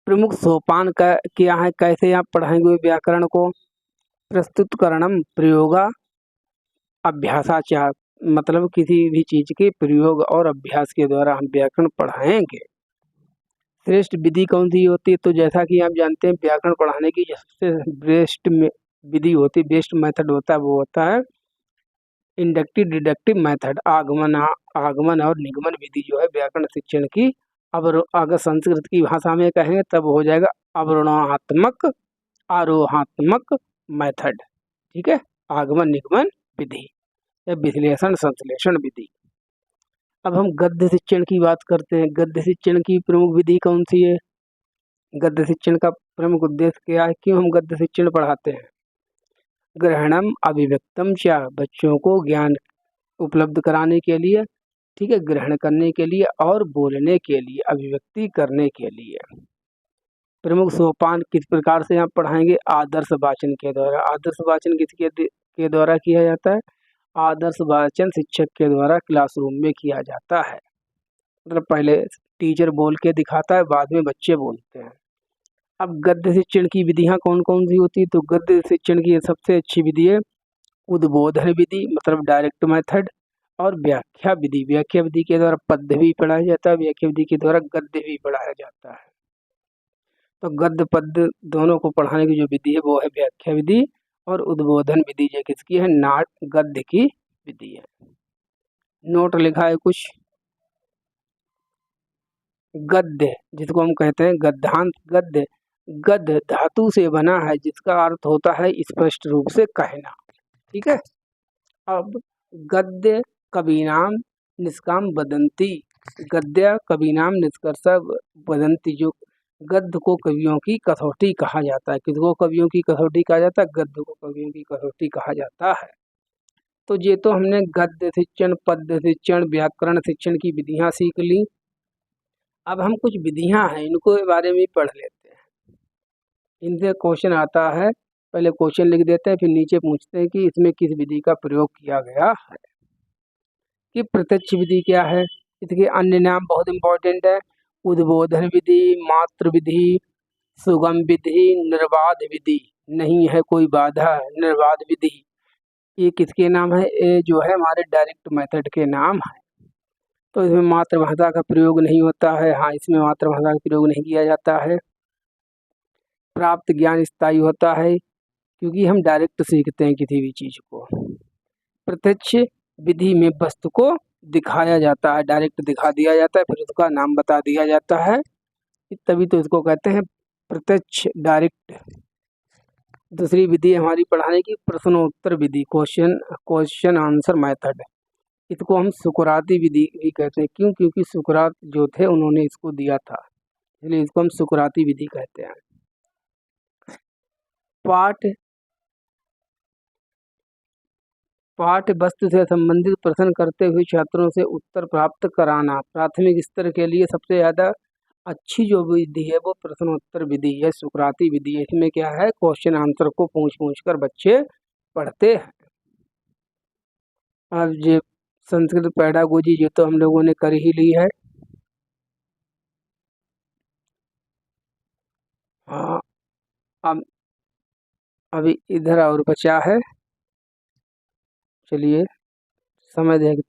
प्रमुख सोपान का क्या है, कैसे आप पढ़ाएंगे व्याकरण को? प्रस्तुतकरणम प्रयोगा अभ्यासाचा, मतलब किसी भी चीज के प्रयोग और अभ्यास के द्वारा हम व्याकरण पढ़ाएंगे। श्रेष्ठ विधि कौन सी होती है? तो जैसा कि आप जानते हैं व्याकरण पढ़ाने की सबसे बेस्ट विधि होती है, बेस्ट मेथड होता है, वो होता है इंडक्टिव डिडक्टिव मेथड। आगमन और निगमन विधि जो है व्याकरण शिक्षण की, अब अगर संस्कृत की भाषा में कहेंगे तब हो जाएगा अवरोहात्मक आरोहात्मक मेथड, ठीक है, आगमन निगमन विधि या विश्लेषण संश्लेषण विधि। अब हम गद्य शिक्षण की बात करते हैं। गद्य शिक्षण की प्रमुख विधि कौन सी है? गद्य शिक्षण का प्रमुख उद्देश्य क्या है? क्यों हम गद्य शिक्षण पढ़ाते हैं? ग्रहणम अभिव्यक्तम च, बच्चों को ज्ञान उपलब्ध कराने के लिए, ठीक है, ग्रहण करने के लिए और बोलने के लिए, अभिव्यक्ति करने के लिए। प्रमुख सोपान किस प्रकार से आप पढ़ाएंगे? आदर्श वाचन के द्वारा। आदर्श वाचन किसके द्वारा किया जाता है? आदर्श वाचन शिक्षक के द्वारा क्लासरूम में किया जाता है। मतलब पहले टीचर बोल के दिखाता है, बाद में बच्चे बोलते हैं। अब गद्य शिक्षण की विधियां कौन कौन सी होती है? तो गद्य शिक्षण की सबसे अच्छी विधि है उद्बोधन विधि मतलब डायरेक्ट मेथड, और व्याख्या विधि। व्याख्या विधि के द्वारा पद्य भी पढ़ाया जाता है, व्याख्या विधि के द्वारा गद्य भी पढ़ाया जाता है। तो गद्य पद्य दोनों को पढ़ाने की जो विधि है वो है व्याख्या विधि, और उद्बोधन विधि जो किसकी है? नाट गद्य की विधि है। नोट लिखा है कुछ? गद्य जिसको हम कहते हैं गद्यांत गद्य, गद्य धातु से बना है जिसका अर्थ होता है स्पष्ट रूप से कहना, ठीक है। अब गद्य कवीनाम निष्काम वदंती, गद्य कवीनाम निष्कर्ष वदंती, जो गद्य को कवियों की कसौटी कहा जाता है। किसको कवियों की कसौटी कहा जाता है? गद्य को कवियों की कसौटी कहा जाता है। तो ये तो हमने गद्य शिक्षण, पद्य शिक्षण, व्याकरण शिक्षण की विधियां सीख ली। अब हम कुछ विधियां हैं इनको के बारे में पढ़ लेते हैं। इनसे क्वेश्चन आता है, पहले क्वेश्चन लिख देते हैं, फिर नीचे पूछते हैं कि इसमें किस विधि का प्रयोग किया गया है। कि प्रत्यक्ष विधि क्या है, इसके अन्य नाम बहुत इंपॉर्टेंट है। उद्बोधन विधि, मात्र विधि, सुगम विधि, निर्बाध विधि, नहीं है कोई बाधा, निर्बाध विधि। ये किसके नाम है? ये जो है हमारे डायरेक्ट मेथड के नाम है। तो इसमें मातृभाषा का प्रयोग नहीं होता है। हाँ, इसमें मातृभाषा का प्रयोग नहीं किया जाता है। प्राप्त ज्ञान स्थायी होता है क्योंकि हम डायरेक्ट सीखते हैं किसी भी चीज को। प्रत्यक्ष विधि में वस्तु को दिखाया जाता है, डायरेक्ट दिखा दिया जाता है, फिर उसका नाम बता दिया जाता है, तभी तो इसको कहते हैं प्रत्यक्ष, डायरेक्ट। दूसरी विधि हमारी पढ़ाने की प्रश्नोत्तर विधि, क्वेश्चन आंसर मेथड। इसको हम सुकराती विधि भी कहते हैं। क्यों? क्योंकि सुकरात जो थे उन्होंने इसको दिया था, इसलिए इसको हम सुकराती विधि कहते हैं। पाठ्य वस्तु से संबंधित प्रश्न करते हुए छात्रों से उत्तर प्राप्त कराना। प्राथमिक स्तर के लिए सबसे ज़्यादा अच्छी जो विधि है वो प्रश्नोत्तर विधि है, सुकराती विधि है। इसमें क्या है, क्वेश्चन आंसर को पूछ कर बच्चे पढ़ते हैं। अब ये संस्कृत पेडागोजी ये तो हम लोगों ने कर ही ली है। हाँ, अब अभी इधर और बचा है। चलिए समय देखते हैं।